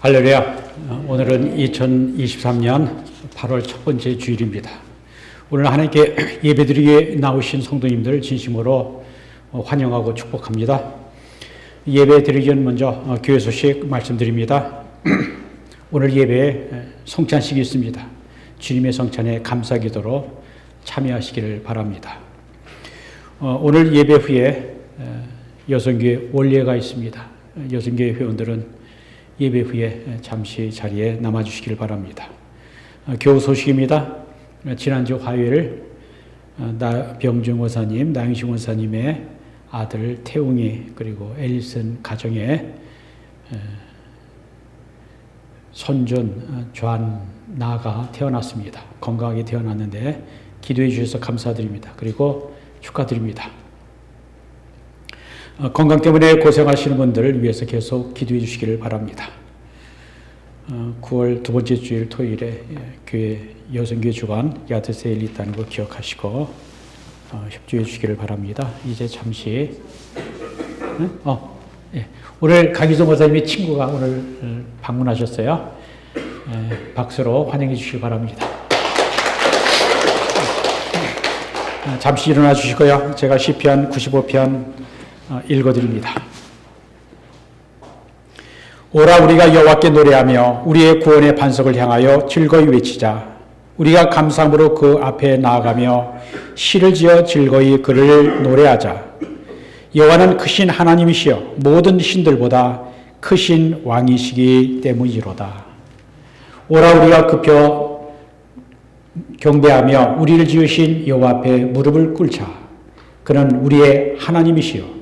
할렐루야. 오늘은 2023년 8월 첫 번째 주일입니다. 오늘 하나님께 예배드리게 나오신 성도님들 진심으로 환영하고 축복합니다. 예배 드리기 전 먼저 교회 소식 말씀드립니다. 오늘 예배에 성찬식이 있습니다. 주님의 성찬에 감사기도로 참여하시기를 바랍니다. 오늘 예배 후에 여성교회 원례가 있습니다. 여성교회 회원들은 예배 후에 잠시 자리에 남아주시길 바랍니다. 교우 소식입니다. 지난주 화요일 병중 원사님, 나영식 원사님의 아들 태웅이 그리고 앨리슨 가정에 손준 존나가 태어났습니다. 건강하게 태어났는데 기도해 주셔서 감사드립니다. 그리고 축하드립니다. 건강 때문에 고생하시는 분들을 위해서 계속 기도해 주시기를 바랍니다. 9월 두 번째 주일 토요일에 교회 여성교회 주간 야드세일이 있다는 거 기억하시고 협조해 주시기를 바랍니다. 이제 잠시 오늘 강희성 목사님의 친구가 오늘 방문하셨어요. 박수로 환영해 주시기 바랍니다. 잠시 일어나 주시고요. 제가 시편 95편 읽어드립니다. 오라 우리가 여호와께 노래하며 우리의 구원의 반석을 향하여 즐거이 외치자. 우리가 감사함으로 그 앞에 나아가며 시를 지어 즐거이 그를 노래하자. 여호와는 크신 하나님이시여 모든 신들보다 크신 왕이시기 때문이로다. 오라 우리가 급혀 경배하며 우리를 지으신 여호와 앞에 무릎을 꿇자. 그는 우리의 하나님이시여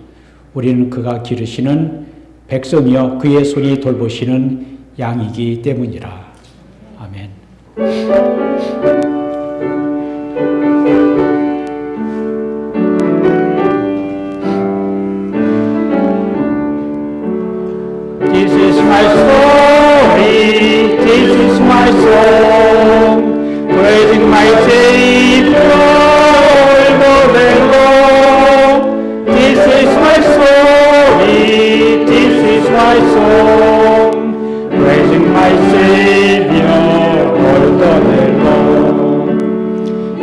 우리는 그가 기르시는 백성이여 그의 손이 돌보시는 양이기 때문이라. 아멘. This is my story, this is my song, praising my Savior all the day long. This is my story, this is my song, praising my Savior all the day long.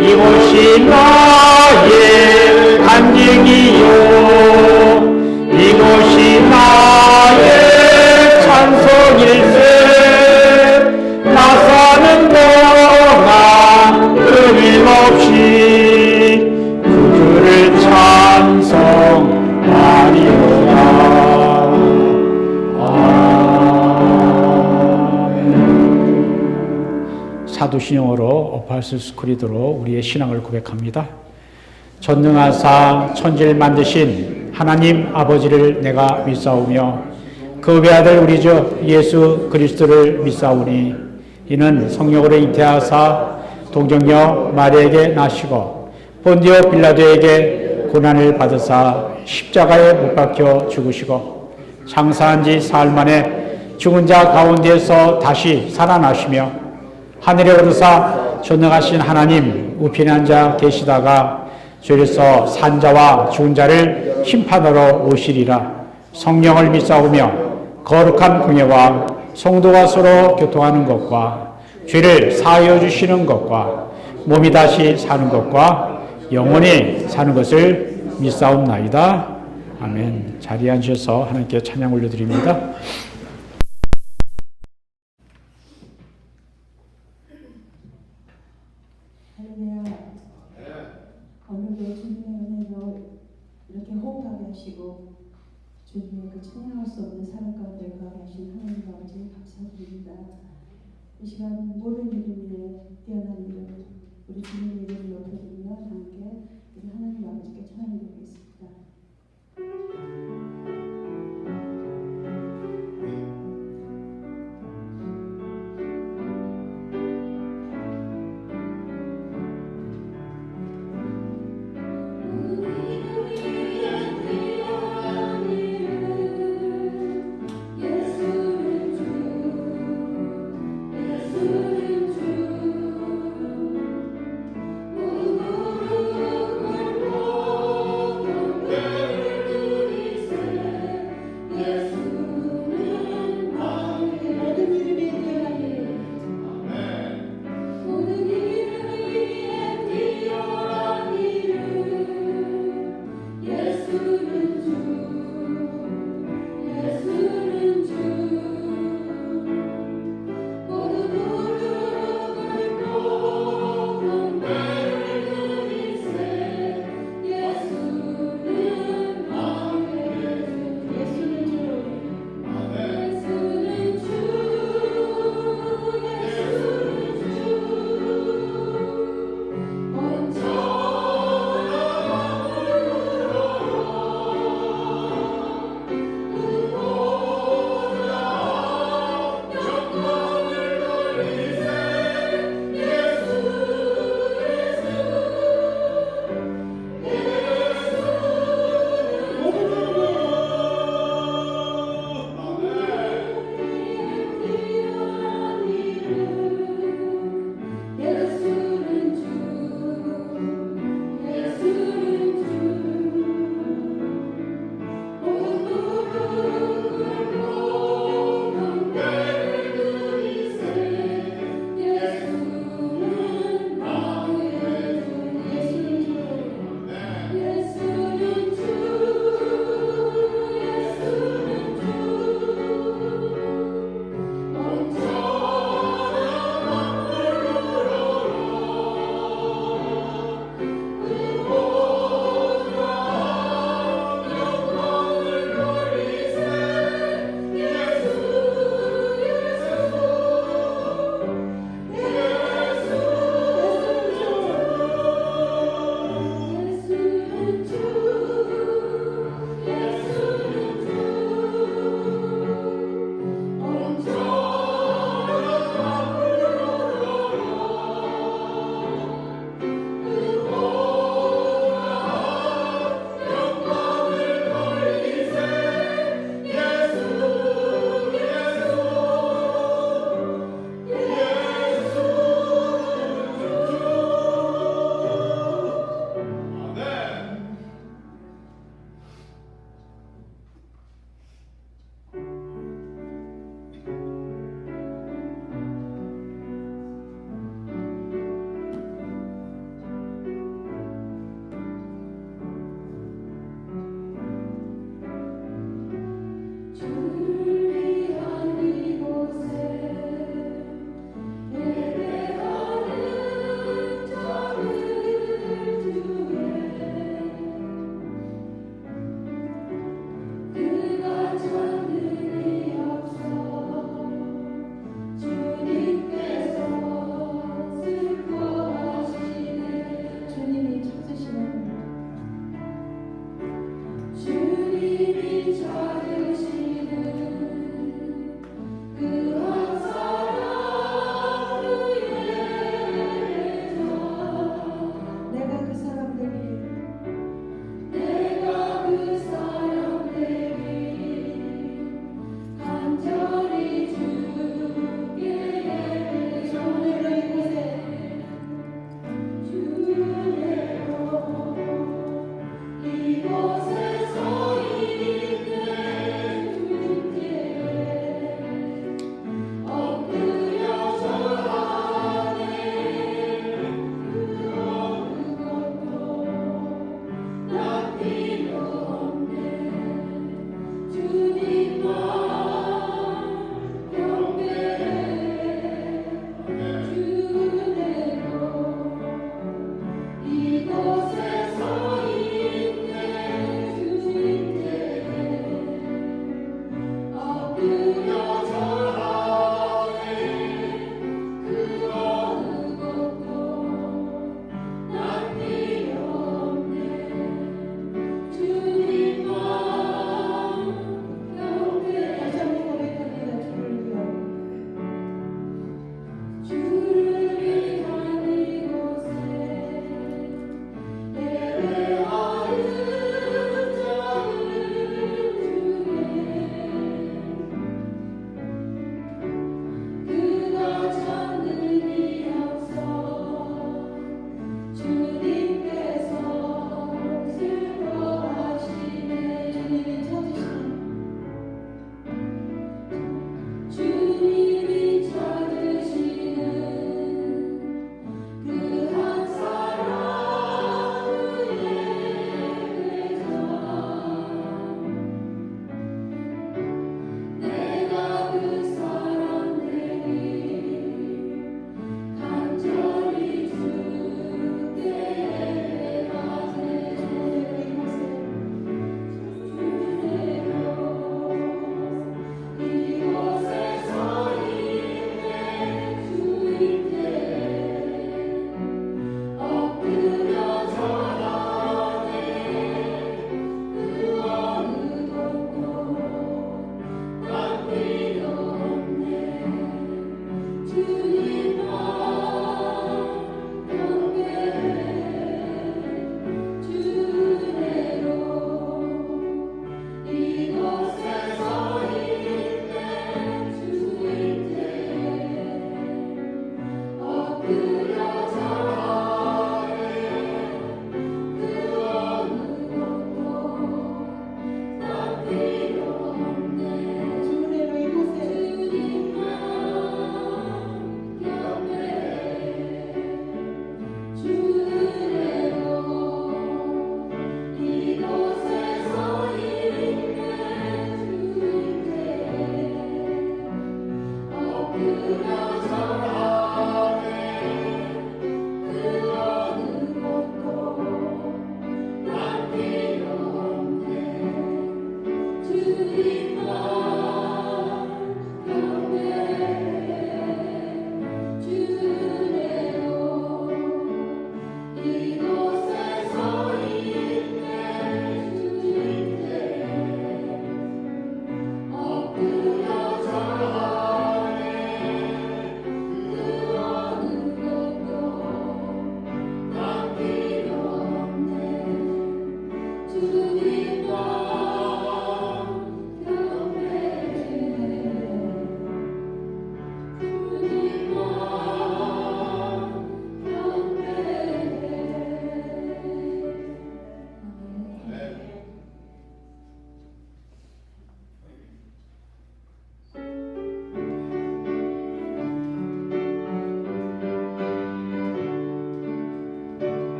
이곳이 나의 간증이요, 이곳이 나의 찬송일세. 나 사는 동안 끊임없이 그를 찬송하리로다. 아멘. 사도신형어로 어파슬스 크리드로 우리의 신앙을 고백합니다. 전능하사 천지를 만드신 하나님 아버지를 내가 믿사오며 그 외아들 우리 주 예수 그리스도를 믿사오니 이는 성령으로 잉태하사 동정녀 마리아에게 나시고 본디오 빌라도에게 고난을 받으사 십자가에 못 박혀 죽으시고 장사한 지 사흘 만에 죽은 자 가운데서 다시 살아나시며 하늘에 오르사 전능하신 하나님 우편에 앉아 계시다가 죄에서 산 자와 죽은 자를 심판하러 오시리라. 성령을 믿사오며 거룩한 공예와 성도가 서로 교통하는 것과 죄를 사하여 주시는 것과 몸이 다시 사는 것과 영원히 사는 것을 믿사옵나이다. 아멘. 자리에 앉으셔서 하나님께 찬양 올려드립니다. 오늘도 주님의 은혜로 이렇게 호흡하게 하시고 주님의 그 찬양할 수 없는 사랑 가운데 거하게 하신 하나님 아버지 감사드립니다. 이 시간 모든 이름 위에 뛰어난 이름 우리 주님의 이름을 높여드리며 함께 우리 하나님 아버지께 찬양드리겠습니다. 예수는 주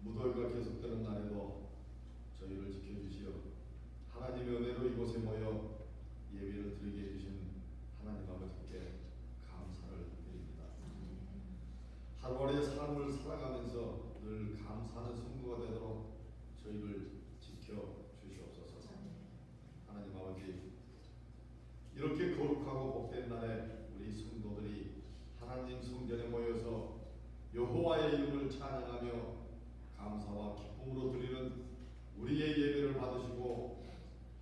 무더위가 계속되는 날에도 저희를 지켜주시어 하나님의 은혜로 이곳에 모여 예배를 드리게 해주신 하나님 아버지께 감사를 드립니다. 하루하루의 삶을 살아가면서 늘 감사하는 성도가 되도록 저희를 지켜주시옵소서. 하나님 아버지, 이렇게 거룩하고 복된 날에 우리 성도들이 하나님 성전에 모여서 여호와의 이름을 찬양하며 감사와 기쁨으로 드리는 우리의 예배를 받으시고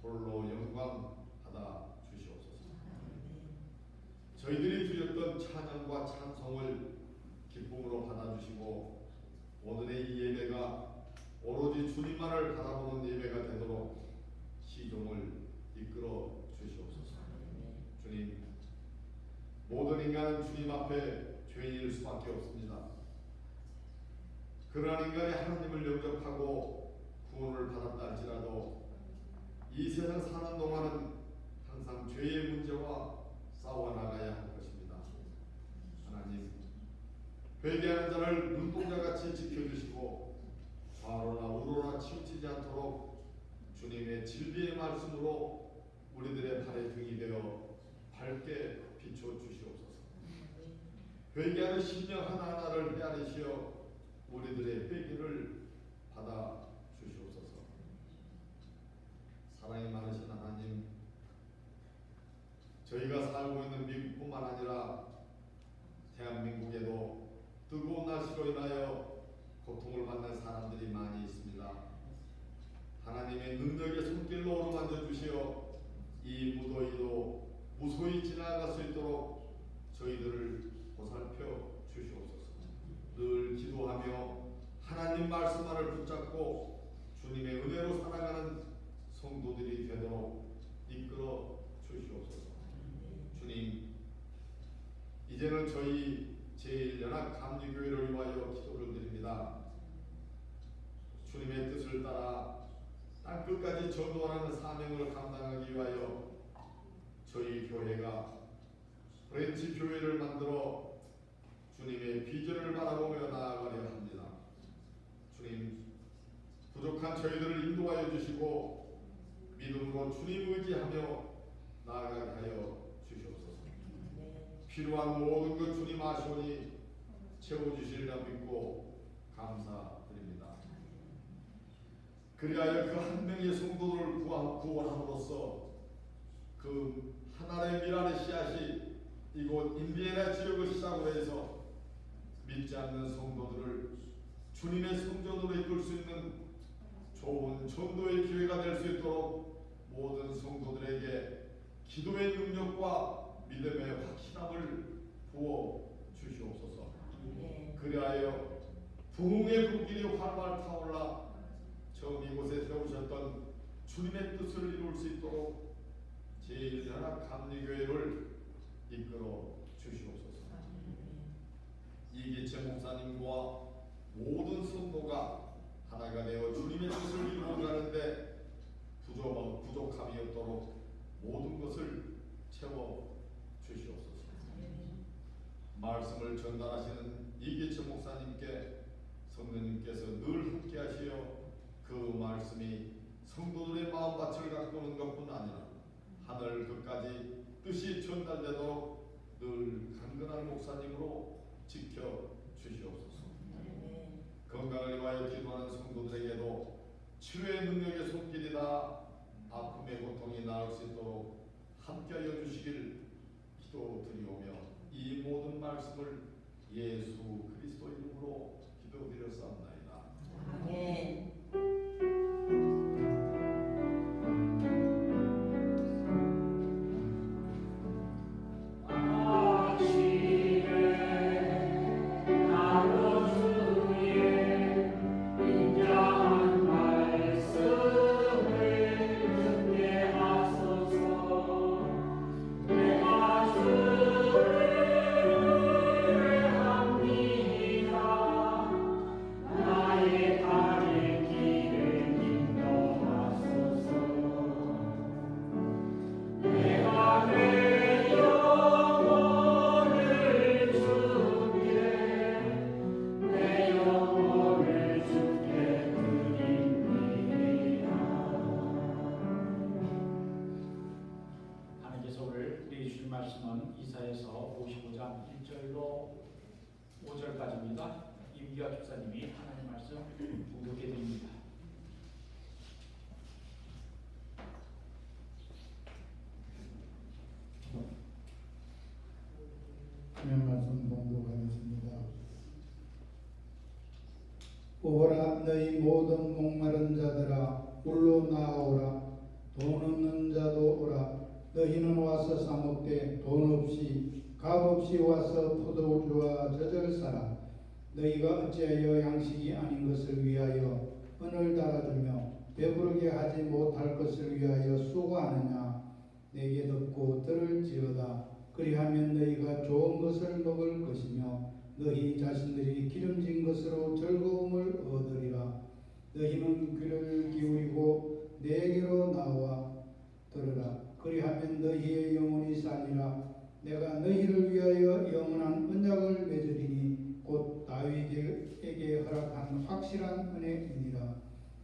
홀로 영광 받아 주시옵소서. 저희들이 드렸던 찬양과 찬송을 기쁨으로 받아 주시고 오늘의 이 예배가 오로지 주님만을 바라보는 예배가 되도록 시종을 이끌어 주시옵소서. 주님, 모든 인간은 주님 앞에 죄인일 수밖에 없습니다. 그러한 인간이 하나님을 영접하고 구원을 받았다 할지라도 이 세상 사는 동안은 항상 죄의 문제와 싸워 나가야 할 것입니다. 하나님, 회개하는 자를 눈동자같이 지켜주시고 좌로나 우로나 치우치지 않도록 주님의 진리의 말씀으로 우리들의 발에 등이 되어 밝게 비춰주시옵소서. 회개하는 심령 하나하나를 헤아리시어 우리들의 회개를 받아 주시옵소서. 사랑이 많으신 하나님, 저희가 살고 있는 미국뿐만 아니라 대한민국에도 뜨거운 날씨로 인하여 고통을 받는 사람들이 많이 있습니다. 하나님의 능력의 손길로 어루만져 주시어 이 무더위도 무소히 지나갈 수 있도록 저희들을 보살펴 주시옵소서. 늘 기도하며 하나님 말씀만을 붙잡고 주님의 은혜로 살아가는 성도들이 되도록 이끌어 주시옵소서. 주님, 이제는 저희 제1연합감리교회를 위하여 기도를 드립니다. 주님의 뜻을 따라 땅끝까지 전도하는 사명을 감당하기 위하여 저희 교회가 브랜치 교회를 만들어 주님의 비전을 바라보며 나아가려 합니다. 주님, 부족한 저희들을 인도하여 주시고 믿음으로 주님 의지하며 나아가게 하여 주시옵소서. 필요한 모든 것 주님 아시오니 채워주시리라 믿고 감사드립니다. 그리하여 그 한 명의 성도를 구원함으로써 그 하나님의 미랄의 씨앗이 이곳 인디애나 지역을 시작으로 해서 믿지 않는 성도들을 주님의 성전으로 이끌 수 있는 좋은 전도의 기회가 될 수 있도록 모든 성도들에게 기도의 능력과 믿음의 확신함을 부어 주시옵소서. 그리하여 부흥의 불길이 활발 타올라 처음 이곳에 세우셨던 주님의 뜻을 이룰 수 있도록 제1연합 감리교회를 이끌어 주시옵소서. 이기채 목사님과 모든 성도가 하나가 되어 주님의 뜻을 이루어가는데 부족함이 없도록 모든 것을 채워 주시옵소서. 말씀을 전달하시는 이기채 목사님께 성령님께서 늘 함께 하시어 그 말씀이 성도들의 마음밭을 가꾸는 것뿐 아니라 하늘 끝까지 뜻이 전달되도록 늘 강건한 목사님으로 지켜 주시옵소서. 건강을 위하여 기도하는 성도들에게도 치료의 능력의 손길이 다 아픔의 고통이 나을 수 있도록 함께하여 주시길 기도드리오며 이 모든 말씀을 예수 그리스도 이름으로 기도드렸사옵나이다. 아멘. 말씀은 이사야서 55장 1절로 5절까지입니다. 임기화 집사님이 하나님 말씀 공독해 드립니다. 하나님 말씀 공독하겠습니다. 오라 너희 모든 목마른 자들아 굴로 나아오라. 돈 없는 자도 오라. 너희는 와서 사먹되 돈 없이 값 없이 와서 포도주와 젖을 사라. 너희가 어찌하여 양식이 아닌 것을 위하여 은을 달아주며 배부르게 하지 못할 것을 위하여 수고하느냐. 내게 듣고 들을지어다. 그리하면 너희가 좋은 것을 먹을 것이며 너희 자신들이 기름진 것으로 즐거움을 얻으리라. 너희는 귀를 기울이고 내게로 나와 들으라. 그리하면 너희의 영혼이 살리라. 내가 너희를 위하여 영원한 언약을 맺으리니 곧 다윗에게 허락한 확실한 은혜이니라.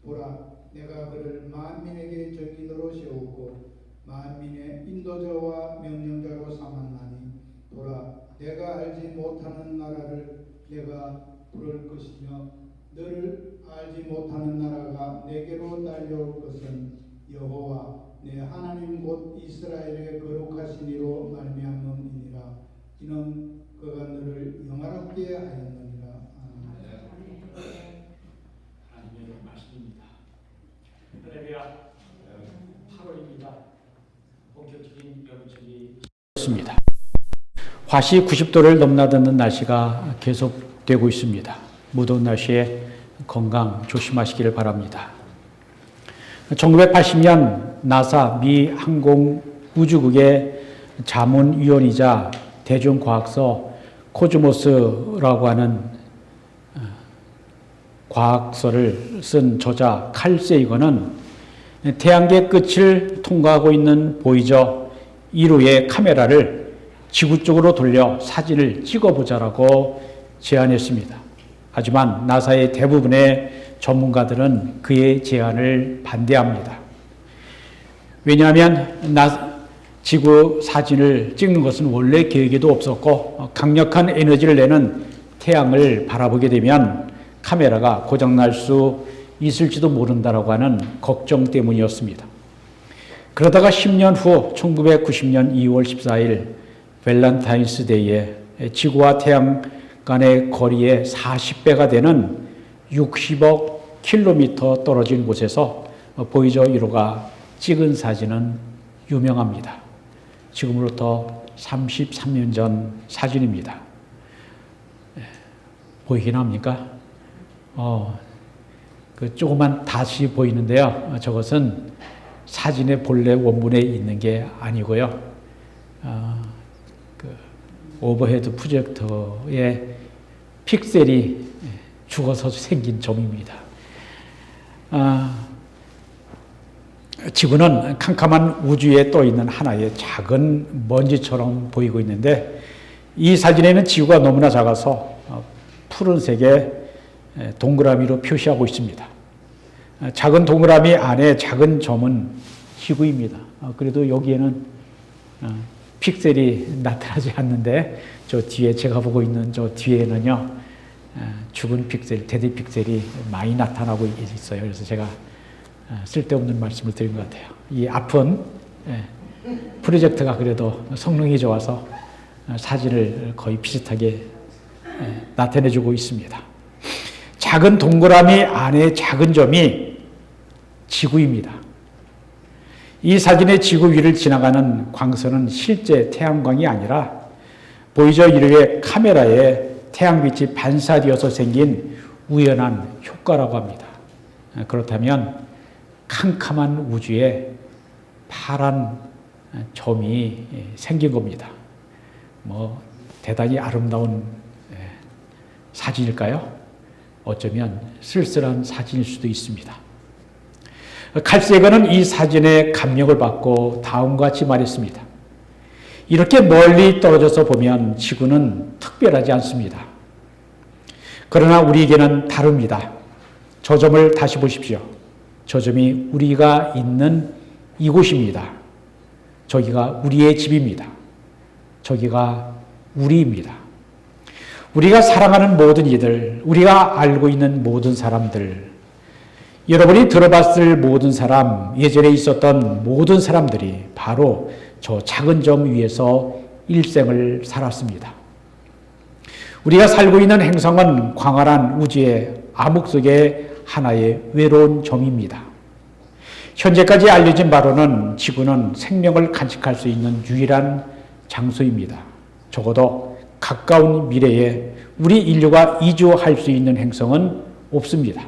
보라, 내가 그를 만민에게 정인으로 세우고 만민의 인도자와 명령자로 삼았나니 보라, 내가 알지 못하는 나라를 내가 부를 것이며 너를 알지 못하는 나라가 내게로 달려올 것은 여호와 내 하나님 곧 이스라엘의 거룩하신 이로 말미암음이니라. 이는 그가 너를 영화롭게 하였느니라. 아멘. 하나님의 말씀입니다. 할렐루야. 8월입니다. 본격적인 여름철이 있습니다. 화씨 90도를 넘나드는 날씨가 계속되고 있습니다. 무더운 날씨에 건강 조심하시기를 바랍니다. 1980년 나사 미 항공우주국의 자문위원이자 대중과학서 코즈모스라고 하는 과학서를 쓴 저자 칼 세이건은 태양계 끝을 통과하고 있는 보이저 1호의 카메라를 지구 쪽으로 돌려 사진을 찍어보자라고 제안했습니다. 하지만 나사의 대부분의 전문가들은 그의 제안을 반대합니다. 왜냐하면 지구 사진을 찍는 것은 원래 계획에도 없었고 강력한 에너지를 내는 태양을 바라보게 되면 카메라가 고장날 수 있을지도 모른다라고 하는 걱정 때문이었습니다. 그러다가 10년 후 1990년 2월 14일 밸런타인스 데이에 지구와 태양 간의 거리의 40배가 되는 60억 킬로미터 떨어진 곳에서 보이저 1호가 찍은 사진은 유명합니다. 지금으로부터 33년 전 사진입니다. 보이긴 합니까? 그 조그만 닷이 보이는데요. 저것은 사진의 본래 원본에 있는 게 아니고요. 그 오버헤드 프로젝터의 픽셀이 죽어서 생긴 점입니다. 지구는 캄캄한 우주에 떠 있는 하나의 작은 먼지처럼 보이고 있는데 이 사진에는 지구가 너무나 작아서 푸른색의 동그라미로 표시하고 있습니다. 작은 동그라미 안에 작은 점은 지구입니다. 그래도 여기에는 픽셀이 나타나지 않는데 저 뒤에 제가 보고 있는 저 뒤에는요 죽은 픽셀, 데드 픽셀이 많이 나타나고 있어요. 그래서 제가 쓸데없는 말씀을 드린 것 같아요. 이 아픈 프로젝트가 그래도 성능이 좋아서 사진을 거의 비슷하게 나타내주고 있습니다. 작은 동그라미 안에 작은 점이 지구입니다. 이 사진의 지구 위를 지나가는 광선은 실제 태양광이 아니라 보이저 1호의 카메라에 태양빛이 반사되어서 생긴 우연한 효과라고 합니다. 그렇다면 캄캄한 우주에 파란 점이 생긴 겁니다. 대단히 아름다운 사진일까요? 어쩌면 쓸쓸한 사진일 수도 있습니다. 칼세거는 이 사진에 감명을 받고 다음과 같이 말했습니다. 이렇게 멀리 떨어져서 보면 지구는 특별하지 않습니다. 그러나 우리에게는 다릅니다. 저 점을 다시 보십시오. 저 점이 우리가 있는 이곳입니다. 저기가 우리의 집입니다. 저기가 우리입니다. 우리가 사랑하는 모든 이들, 우리가 알고 있는 모든 사람들, 여러분이 들어봤을 모든 사람, 예전에 있었던 모든 사람들이 바로 저 작은 점 위에서 일생을 살았습니다. 우리가 살고 있는 행성은 광활한 우주의 암흑 속의 하나의 외로운 점입니다. 현재까지 알려진 바로는 지구는 생명을 간직할 수 있는 유일한 장소입니다. 적어도 가까운 미래에 우리 인류가 이주할 수 있는 행성은 없습니다.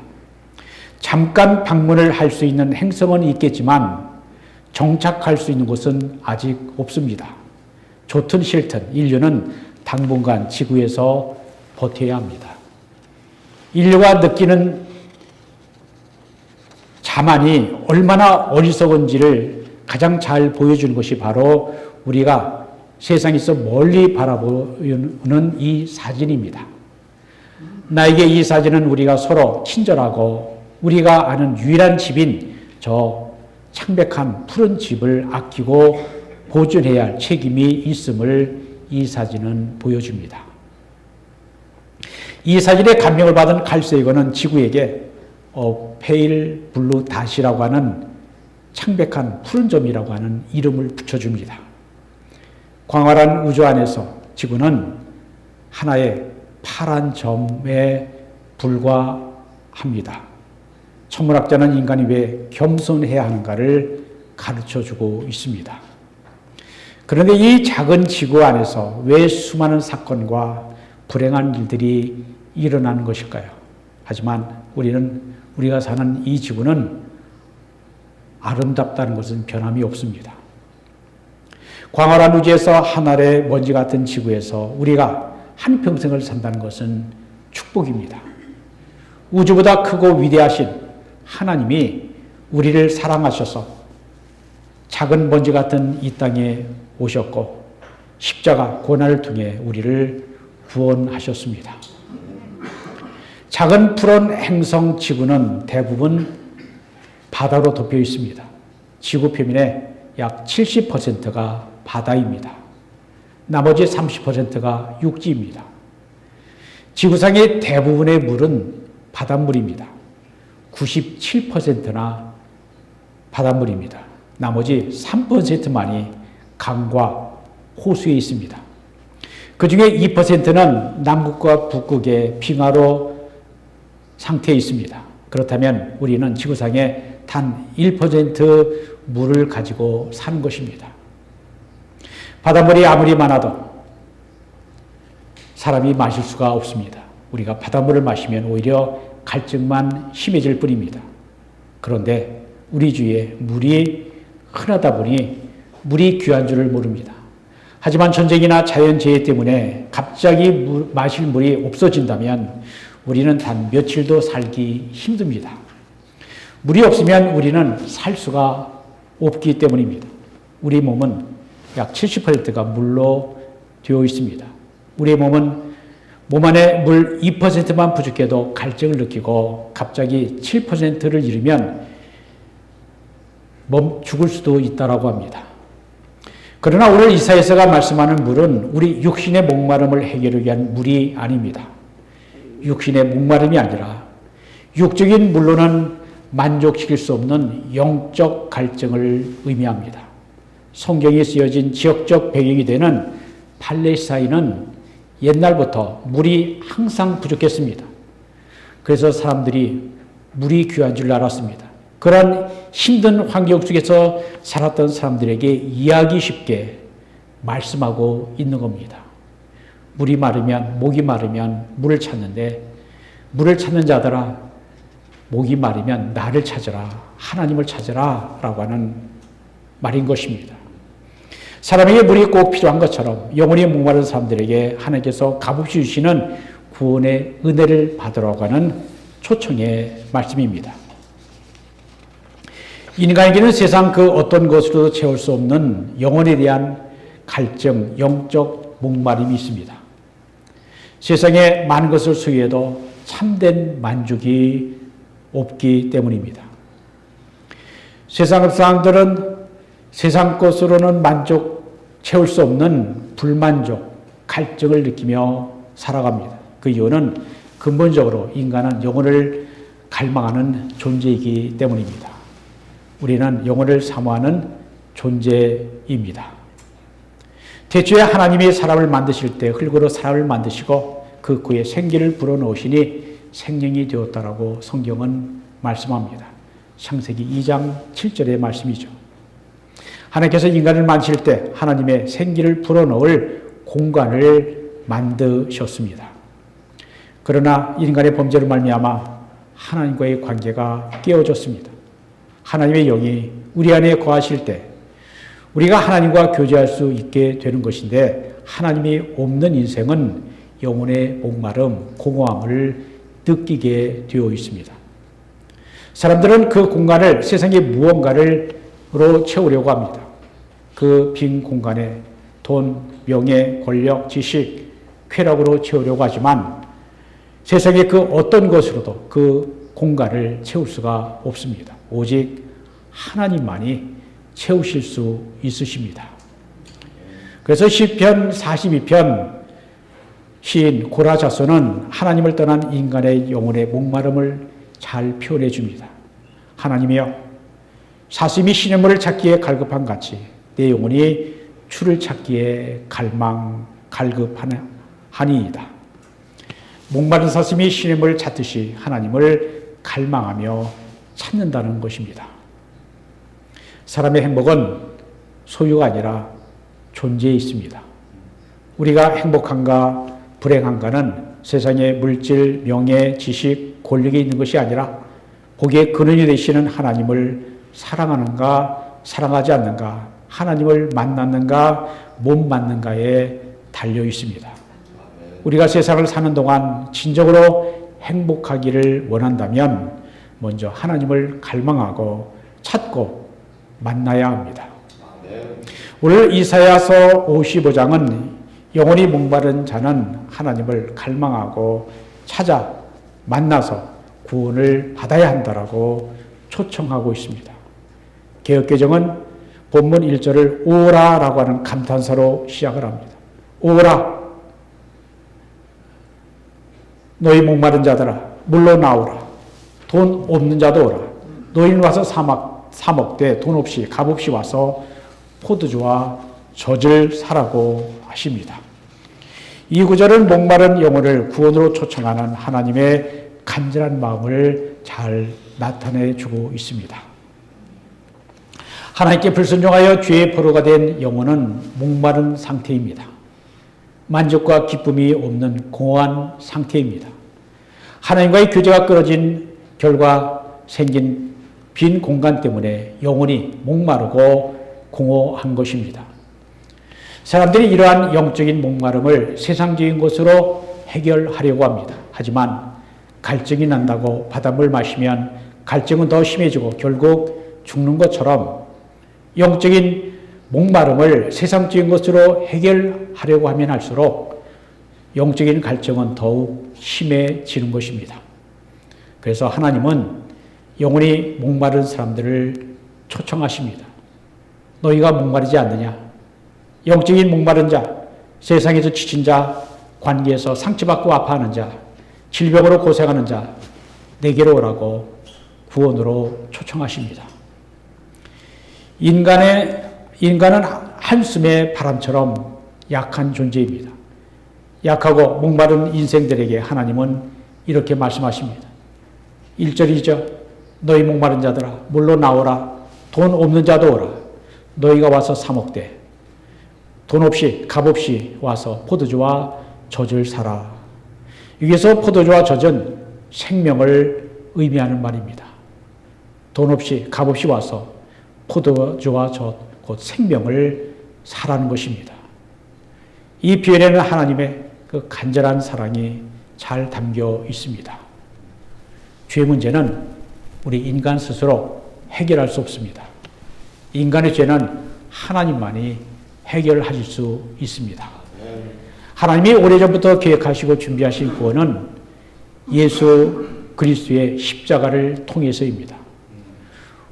잠깐 방문을 할 수 있는 행성은 있겠지만 정착할 수 있는 곳은 아직 없습니다. 좋든 싫든 인류는 당분간 지구에서 버텨야 합니다. 인류가 느끼는 자만이 얼마나 어리석은지를 가장 잘 보여주는 것이 바로 우리가 세상에서 멀리 바라보는 이 사진입니다. 나에게 이 사진은 우리가 서로 친절하고 우리가 아는 유일한 집인 저 창백한 푸른 집을 아끼고 보존해야 할 책임이 있음을 이 사진은 보여줍니다. 이 사진에 감명을 받은 칼세이거는 지구에게 페일 블루 닷이라고 하는 창백한 푸른 점이라고 하는 이름을 붙여줍니다. 광활한 우주 안에서 지구는 하나의 파란 점에 불과합니다. 천문학자는 인간이 왜 겸손해야 하는가를 가르쳐주고 있습니다. 그런데 이 작은 지구 안에서 왜 수많은 사건과 불행한 일들이 일어나는 것일까요? 하지만 우리가 사는 이 지구는 아름답다는 것은 변함이 없습니다. 광활한 우주에서 하늘의 먼지 같은 지구에서 우리가 한평생을 산다는 것은 축복입니다. 우주보다 크고 위대하신 하나님이 우리를 사랑하셔서 작은 먼지 같은 이 땅에 오셨고 십자가 고난을 통해 우리를 구원하셨습니다. 작은 푸른 행성 지구는 대부분 바다로 덮여 있습니다. 지구 표면의 약 70%가 바다입니다. 나머지 30%가 육지입니다. 지구상의 대부분의 물은 바닷물입니다. 97%나 바닷물입니다. 나머지 3%만이 강과 호수에 있습니다. 그 중에 2%는 남극과 북극의 빙하로 상태에 있습니다. 그렇다면 우리는 지구상에 단 1% 물을 가지고 사는 것입니다. 바닷물이 아무리 많아도 사람이 마실 수가 없습니다. 우리가 바닷물을 마시면 오히려 갈증만 심해질 뿐입니다. 그런데 우리 주위에 물이 흔하다 보니 물이 귀한 줄을 모릅니다. 하지만 전쟁이나 자연재해 때문에 갑자기 마실 물이 없어진다면 우리는 단 며칠도 살기 힘듭니다. 물이 없으면 우리는 살 수가 없기 때문입니다. 우리 몸은 약 70%가 물로 되어 있습니다. 우리의 몸은 몸 안에 물 2%만 부족해도 갈증을 느끼고 갑자기 7%를 잃으면 죽을 수도 있다고 합니다. 그러나 오늘 이사야서가 말씀하는 물은 우리 육신의 목마름을 해결하기 위한 물이 아닙니다. 육신의 목마름이 아니라 육적인 물로는 만족시킬 수 없는 영적 갈증을 의미합니다. 성경에 쓰여진 지역적 배경이 되는 팔레스타인은 옛날부터 물이 항상 부족했습니다. 그래서 사람들이 물이 귀한 줄 알았습니다. 그런 힘든 환경 속에서 살았던 사람들에게 이해하기 쉽게 말씀하고 있는 겁니다. 물이 마르면, 목이 마르면 물을 찾는데, 물을 찾는 자들아, 목이 마르면 나를 찾으라, 하나님을 찾으라 라고 하는 말인 것입니다. 사람에게 물이 꼭 필요한 것처럼 영혼이 목마른 사람들에게 하나님께서 값없이 주시는 구원의 은혜를 받으라고 하는 초청의 말씀입니다. 인간에게는 세상 그 어떤 것으로도 채울 수 없는 영혼에 대한 갈증, 영적 목마름이 있습니다. 세상에 많은 것을 소유해도 참된 만족이 없기 때문입니다. 세상 사람들은 세상 것으로는 채울 수 없는 불만족, 갈증을 느끼며 살아갑니다. 그 이유는 근본적으로 인간은 영혼을 갈망하는 존재이기 때문입니다. 우리는 영혼을 사모하는 존재입니다. 태초에 하나님이 사람을 만드실 때 흙으로 사람을 만드시고 그 코에 생기를 불어넣으시니 생명이 되었다라고 성경은 말씀합니다. 창세기 2장 7절의 말씀이죠. 하나님께서 인간을 만드실 때 하나님의 생기를 불어넣을 공간을 만드셨습니다. 그러나 인간의 범죄로 말미암아 하나님과의 관계가 깨어졌습니다. 하나님의 영이 우리 안에 거하실 때 우리가 하나님과 교제할 수 있게 되는 것인데, 하나님이 없는 인생은 영혼의 목마름, 공허함을 느끼게 되어 있습니다. 사람들은 그 공간을 세상의 무언가로 채우려고 합니다. 그 빈 공간에 돈, 명예, 권력, 지식, 쾌락으로 채우려고 하지만 세상의 그 어떤 것으로도 그 공간을 채울 수가 없습니다. 오직 하나님만이 채우실 수 있으십니다. 그래서 시편 42편 시인 고라자손은 하나님을 떠난 인간의 영혼의 목마름을 잘 표현해 줍니다. 하나님이여, 사슴이 시냇물을 찾기에 갈급한 같이 내 영혼이 주를 찾기에 갈급하니이다. 목마른 사슴이 시냇물을 찾듯이 하나님을 갈망하며 찾는다는 것입니다. 사람의 행복은 소유가 아니라 존재에 있습니다. 우리가 행복한가 불행한가는 세상의 물질, 명예, 지식, 권력에 있는 것이 아니라 거기에 근원이 되시는 하나님을 사랑하는가 사랑하지 않는가, 하나님을 만났는가 못 만났는가에 달려 있습니다. 우리가 세상을 사는 동안 진정으로 행복하기를 원한다면 먼저 하나님을 갈망하고 찾고 만나야 합니다. 오늘 이사야서 55장은 영혼이 목마른 자는 하나님을 갈망하고 찾아 만나서 구원을 받아야 한다라고 초청하고 있습니다. 개역개정은 본문 1절을 오라라고 하는 감탄사로 시작을 합니다. 오라, 너희 목마른 자들아 물로 나오라. 돈 없는 자도 오라. 너희는 와서 사 먹되 돈 없이 값 없이 와서 포도주와 젖을 사라고 하십니다. 이 구절은 목마른 영혼을 구원으로 초청하는 하나님의 간절한 마음을 잘 나타내 주고 있습니다. 하나님께 불순종하여 죄의 포로가 된 영혼은 목마른 상태입니다. 만족과 기쁨이 없는 공허한 상태입니다. 하나님과의 교제가 끊어진 결과 생긴 빈 공간 때문에 영혼이 목마르고 공허한 것입니다. 사람들이 이러한 영적인 목마름을 세상적인 것으로 해결하려고 합니다. 하지만 갈증이 난다고 바닷물 마시면 갈증은 더 심해지고 결국 죽는 것처럼 영적인 목마름을 세상적인 것으로 해결하려고 하면 할수록 영적인 갈증은 더욱 심해지는 것입니다. 그래서 하나님은 영혼이 목마른 사람들을 초청하십니다. 너희가 목마르지 않느냐? 영적인 목마른 자, 세상에서 지친 자, 관계에서 상처받고 아파하는 자, 질병으로 고생하는 자, 내게로 오라고 구원으로 초청하십니다. 인간은 한숨의 바람처럼 약한 존재입니다. 약하고 목마른 인생들에게 하나님은 이렇게 말씀하십니다. 1절이죠. 너희 목마른 자들아 물로 나오라. 돈 없는 자도 오라. 너희가 와서 사 먹되 돈 없이 값 없이 와서 포도주와 젖을 사라. 여기서 포도주와 젖은 생명을 의미하는 말입니다. 돈 없이 값 없이 와서 포도주와 젖, 곧 생명을 사라는 것입니다. 이 비유에는 하나님의 그 간절한 사랑이 잘 담겨 있습니다. 죄 문제는 우리 인간 스스로 해결할 수 없습니다. 인간의 죄는 하나님만이 해결하실 수 있습니다. 하나님이 오래전부터 계획하시고 준비하신 구원은 예수 그리스도의 십자가를 통해서입니다.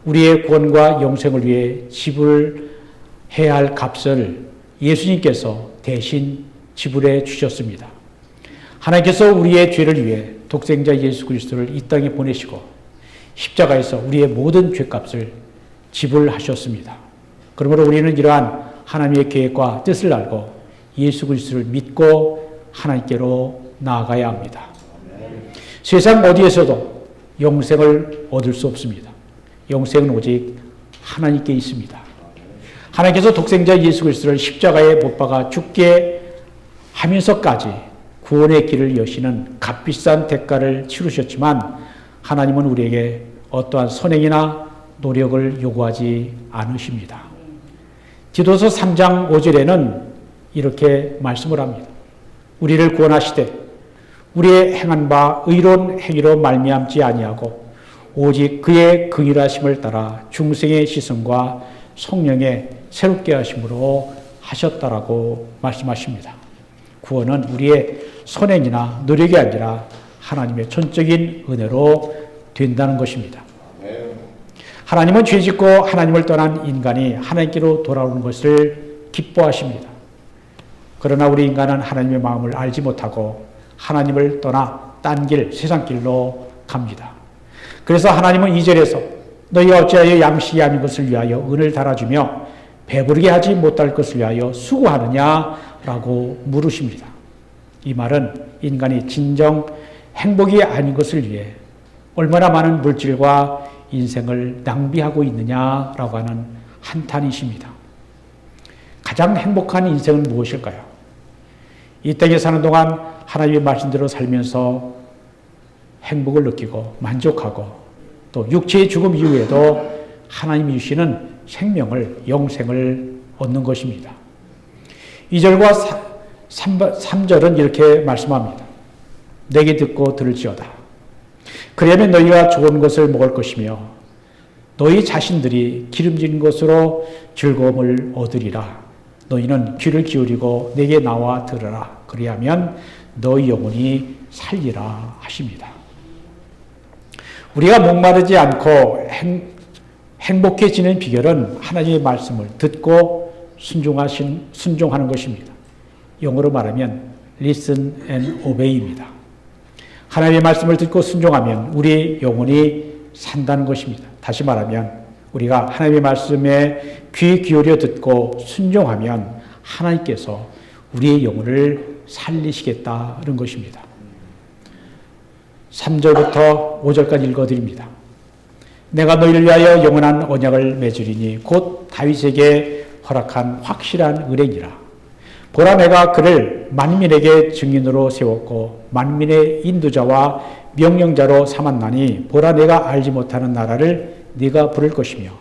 우리의 구원과 영생을 위해 지불해야 할 값을 예수님께서 대신 지불해 주셨습니다. 하나님께서 우리의 죄를 위해 독생자 예수 그리스도를 이 땅에 보내시고 십자가에서 우리의 모든 죄값을 지불하셨습니다. 그러므로 우리는 이러한 하나님의 계획과 뜻을 알고 예수 그리스도를 믿고 하나님께로 나아가야 합니다. 세상 어디에서도 영생을 얻을 수 없습니다. 영생은 오직 하나님께 있습니다. 하나님께서 독생자 예수 그리스도를 십자가에 못 박아 죽게 하면서까지 구원의 길을 여시는 값비싼 대가를 치르셨지만 하나님은 우리에게 어떠한 선행이나 노력을 요구하지 않으십니다. 디도서 3장 5절에는 이렇게 말씀을 합니다. 우리를 구원하시되 우리의 행한 바 의로운 행위로 말미암지 아니하고 오직 그의 긍휼하심을 따라 중생의 시선과 성령의 새롭게 하심으로 하셨다라고 말씀하십니다. 구원은 우리의 선행이나 노력이 아니라 하나님의 전적인 은혜로 된다는 것입니다. 하나님은 죄짓고 하나님을 떠난 인간이 하나님께로 돌아오는 것을 기뻐하십니다. 그러나 우리 인간은 하나님의 마음을 알지 못하고 하나님을 떠나 딴 길, 세상 길로 갑니다. 그래서 하나님은 2절에서 너희가 어찌하여 양식이 아닌 것을 위하여 은을 달아주며 배부르게 하지 못할 것을 위하여 수고하느냐라고 물으십니다. 이 말은 인간이 진정 행복이 아닌 것을 위해 얼마나 많은 물질과 인생을 낭비하고 있느냐라고 하는 한탄이십니다. 가장 행복한 인생은 무엇일까요? 이 땅에 사는 동안 하나님의 말씀대로 살면서 행복을 느끼고 만족하고 또 육체의 죽음 이후에도 하나님이 주시는 생명을, 영생을 얻는 것입니다. 2절과 3절은 이렇게 말씀합니다. 내게 듣고 들을지어다. 그러면 너희가 좋은 것을 먹을 것이며 너희 자신들이 기름진 것으로 즐거움을 얻으리라. 너희는 귀를 기울이고 내게 나와 들으라. 그리하면 너희 영혼이 살리라 하십니다. 우리가 목마르지 않고 행복해지는 비결은 하나님의 말씀을 듣고 순종하는 것입니다. 영어로 말하면 listen and obey입니다. 하나님의 말씀을 듣고 순종하면 우리 영혼이 산다는 것입니다. 다시 말하면 우리가 하나님의 말씀에 귀 기울여 듣고 순종하면 하나님께서 우리의 영혼을 살리시겠다는 것입니다. 3절부터 5절까지 읽어드립니다. 내가 너희를 위하여 영원한 언약을 맺으리니 곧 다윗에게 허락한 확실한 은혜니라. 보라, 내가 그를 만민에게 증인으로 세웠고 만민의 인도자와 명령자로 삼았나니 보라, 내가 알지 못하는 나라를 네가 부를 것이며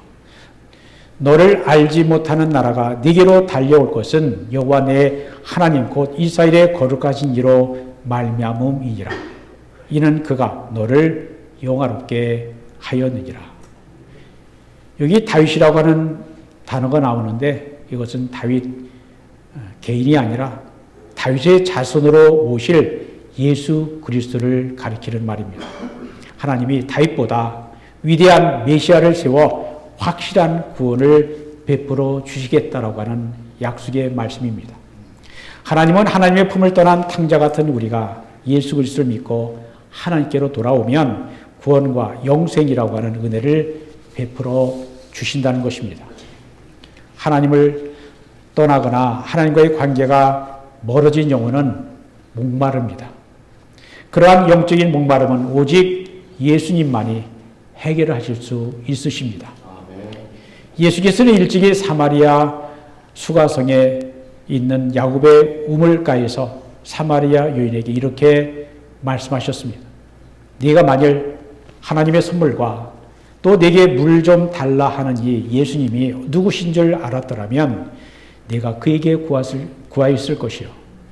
너를 알지 못하는 나라가 네게로 달려올 것은 여호와 내 하나님 곧 이스라엘의 거룩하신 이로 말미암음이니라. 이는 그가 너를 영화롭게 하였느니라. 여기 다윗이라고 하는 단어가 나오는데 이것은 다윗 개인이 아니라 다윗의 자손으로 오실 예수 그리스도를 가리키는 말입니다. 하나님이 다윗보다 위대한 메시아를 세워 확실한 구원을 베풀어 주시겠다라고 하는 약속의 말씀입니다. 하나님은 하나님의 품을 떠난 탕자 같은 우리가 예수 그리스도를 믿고 하나님께로 돌아오면 구원과 영생이라고 하는 은혜를 베풀어 주신다는 것입니다. 하나님을 떠나거나 하나님과의 관계가 멀어진 영혼은 목마릅니다. 그러한 영적인 목마름은 오직 예수님만이 해결하실 수 있으십니다. 예수께서는 일찍이 사마리아 수가성에 있는 야곱의 우물가에서 사마리아 여인에게 이렇게 말씀하셨습니다. 네가 만일 하나님의 선물과 또 내게 물 좀 달라 하는 이 예수님이 누구신 줄 알았더라면 네가 그에게 구하였을 것이요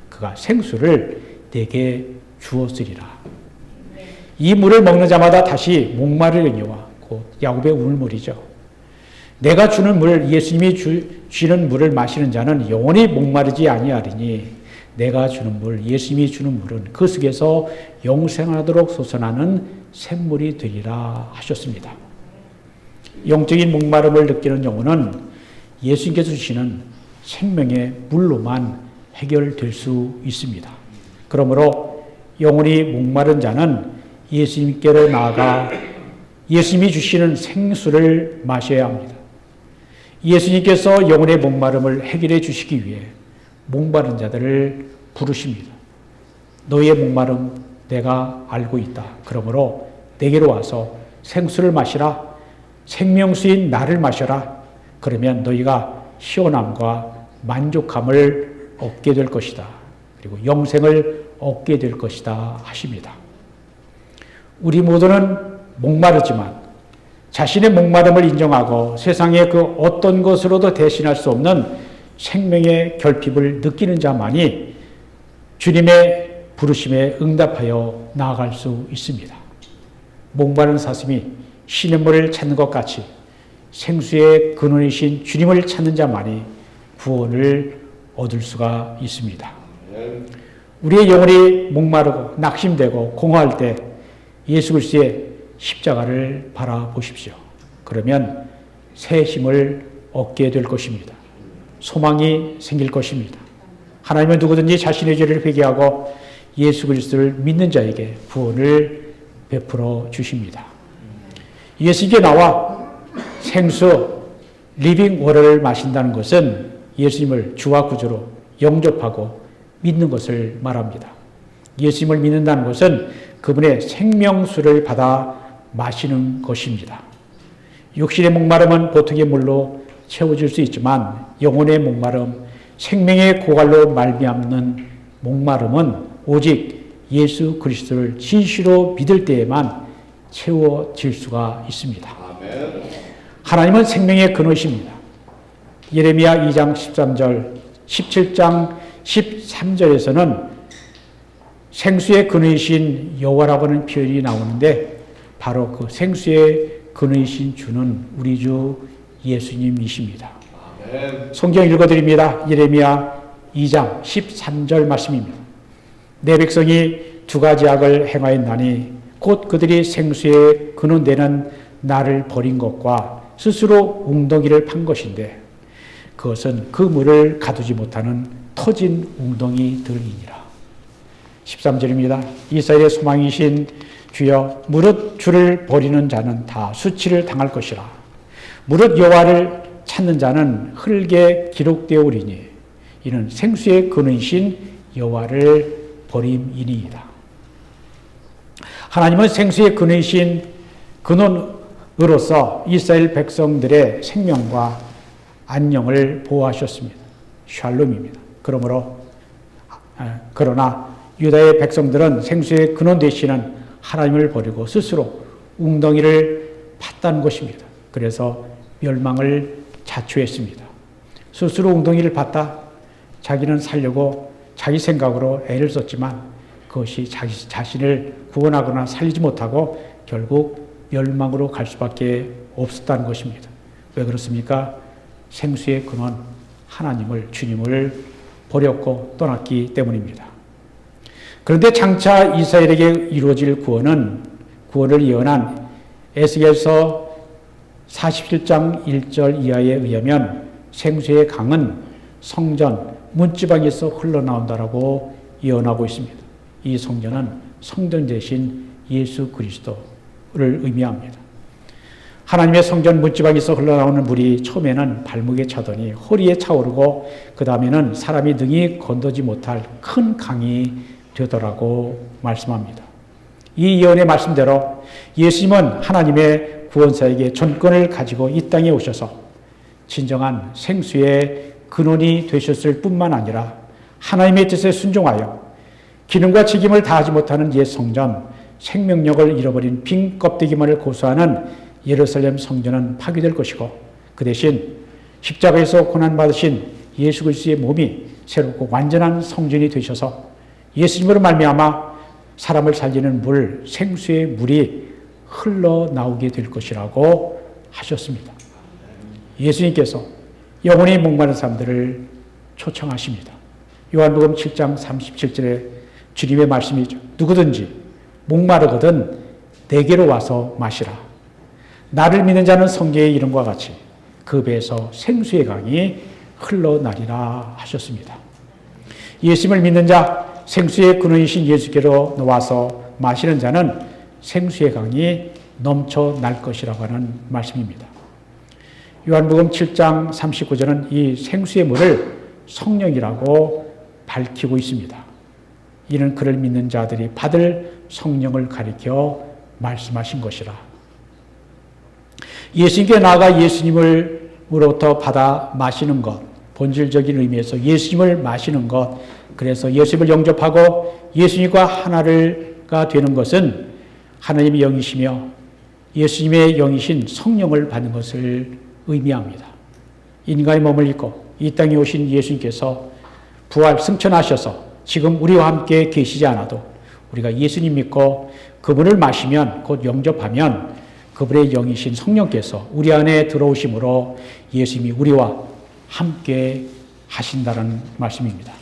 그가 생수를 내게 주었으리라. 이 물을 먹는 자마다 다시 목마르려니와 곧 야곱의 우물물이죠. 내가 주는 물, 예수님이 주시는 물을 마시는 자는 영원히 목마르지 아니하리니 내가 주는 물, 예수님이 주는 물은 그 속에서 영생하도록 솟아나는 샘물이 되리라 하셨습니다. 영적인 목마름을 느끼는 영혼은 예수님께서 주시는 생명의 물로만 해결될 수 있습니다. 그러므로 영혼이 목마른 자는 예수님께로 나아가 예수님이 주시는 생수를 마셔야 합니다. 예수님께서 영혼의 목마름을 해결해 주시기 위해 목마른 자들을 부르십니다. 너희의 목마름 내가 알고 있다. 그러므로 내게로 와서 생수를 마시라. 생명수인 나를 마셔라. 그러면 너희가 시원함과 만족함을 얻게 될 것이다. 그리고 영생을 얻게 될 것이다 하십니다. 우리 모두는 목마르지만 자신의 목마름을 인정하고 세상의 그 어떤 것으로도 대신할 수 없는 생명의 결핍을 느끼는 자만이 주님의 부르심에 응답하여 나아갈 수 있습니다. 목마른 사슴이 시냇물을 찾는 것 같이 생수의 근원이신 주님을 찾는 자만이 구원을 얻을 수가 있습니다. 우리의 영혼이 목마르고 낙심되고 공허할 때 예수 그리스도의 십자가를 바라보십시오. 그러면 새 힘을 얻게 될 것입니다. 소망이 생길 것입니다. 하나님은 누구든지 자신의 죄를 회개하고 예수 그리스도를 믿는 자에게 구원을 베풀어 주십니다. 예수님께 나와 생수 리빙 워터를 마신다는 것은 예수님을 주와 구주로 영접하고 믿는 것을 말합니다. 예수님을 믿는다는 것은 그분의 생명수를 받아 마시는 것입니다. 육신의 목마름은 보통의 물로 채워질 수 있지만 영혼의 목마름, 생명의 고갈로 말미암는 목마름은 오직 예수 그리스도를 진실로 믿을 때에만 채워질 수가 있습니다. 아멘. 하나님은 생명의 근원이십니다. 예레미야 2장 13절, 17장 13절에서는 생수의 근원이신 여호와라고 하는 표현이 나오는데 바로 그 생수의 근원이신 주는 우리 주 예수님이십니다. 아멘. 성경 읽어드립니다. 예레미야 2장 13절 말씀입니다. 내 백성이 두 가지 악을 행하였나니 곧 그들이 생수의 근원되는 나를 버린 것과 스스로 웅덩이를 판 것인데 그것은 그 물을 가두지 못하는 터진 웅덩이들이니라. 13절입니다. 이스라엘의 소망이신 주여, 무릇 주를 버리는 자는 다 수치를 당할 것이라. 무릇 여호와를 찾는 자는 흙에 기록되어 오리니 이는 생수의 근원이신 여호와를 버림이니이다. 하나님은 생수의 근원이신 근원으로서 이스라엘 백성들의 생명과 안녕을 보호하셨습니다. 샬롬입니다. 그러나 유다의 백성들은 생수의 근원 되시는 하나님을 버리고 스스로 웅덩이를 팠다는 것입니다. 그래서 멸망을 자초했습니다. 스스로 웅덩이를 팠다. 자기는 살려고 자기 생각으로 애를 썼지만 그것이 자기 자신을 구원하거나 살리지 못하고 결국 멸망으로 갈 수밖에 없었다는 것입니다. 왜 그렇습니까? 생수의 근원 하나님을, 주님을 버렸고 떠났기 때문입니다. 그런데 장차 이스라엘에게 이루어질 구원을 예언한 에스겔서 47장 1절 이하에 의하면 생수의 강은 성전 문지방에서 흘러나온다라고 예언하고 있습니다. 이 성전은 성전 대신 예수 그리스도를 의미합니다. 하나님의 성전 문지방에서 흘러나오는 물이 처음에는 발목에 차더니 허리에 차오르고 그 다음에는 사람이 능히 건너지 못할 큰 강이 되더라고 말씀합니다. 이 예언의 말씀대로 예수님은 하나님의 구원사에게 전권을 가지고 이 땅에 오셔서 진정한 생수의 근원이 되셨을 뿐만 아니라 하나님의 뜻에 순종하여 기능과 책임을 다하지 못하는 옛 성전, 생명력을 잃어버린 빈 껍데기만을 고수하는 예루살렘 성전은 파괴될 것이고 그 대신 십자가에서 고난받으신 예수 그리스도의 몸이 새롭고 완전한 성전이 되셔서 예수님으로 말미암아 사람을 살리는 물, 생수의 물이 흘러나오게 될 것이라고 하셨습니다. 예수님께서 영원히 목마른 사람들을 초청하십니다. 요한복음 7장 37절에 주님의 말씀이죠. 누구든지 목마르거든 내게로 와서 마시라. 나를 믿는 자는 성경의 이름과 같이 그 배에서 생수의 강이 흘러나리라 하셨습니다. 예수님을 믿는 자, 생수의 근원이신 예수께로 와서 마시는 자는 생수의 강이 넘쳐날 것이라고 하는 말씀입니다. 요한복음 7장 39절은 이 생수의 물을 성령이라고 밝히고 있습니다. 이는 그를 믿는 자들이 받을 성령을 가리켜 말씀하신 것이라. 예수님께 나아가 예수님으로부터 받아 마시는 것, 본질적인 의미에서 예수님을 마시는 것, 그래서 예수님을 영접하고 예수님과 하나가 되는 것은 하나님의 영이시며 예수님의 영이신 성령을 받는 것을 의미합니다. 인간의 몸을 입고 이 땅에 오신 예수님께서 부활 승천하셔서 지금 우리와 함께 계시지 않아도 우리가 예수님 믿고 그분을 마시면, 곧 영접하면 그분의 영이신 성령께서 우리 안에 들어오심으로 예수님이 우리와 함께 하신다는 말씀입니다.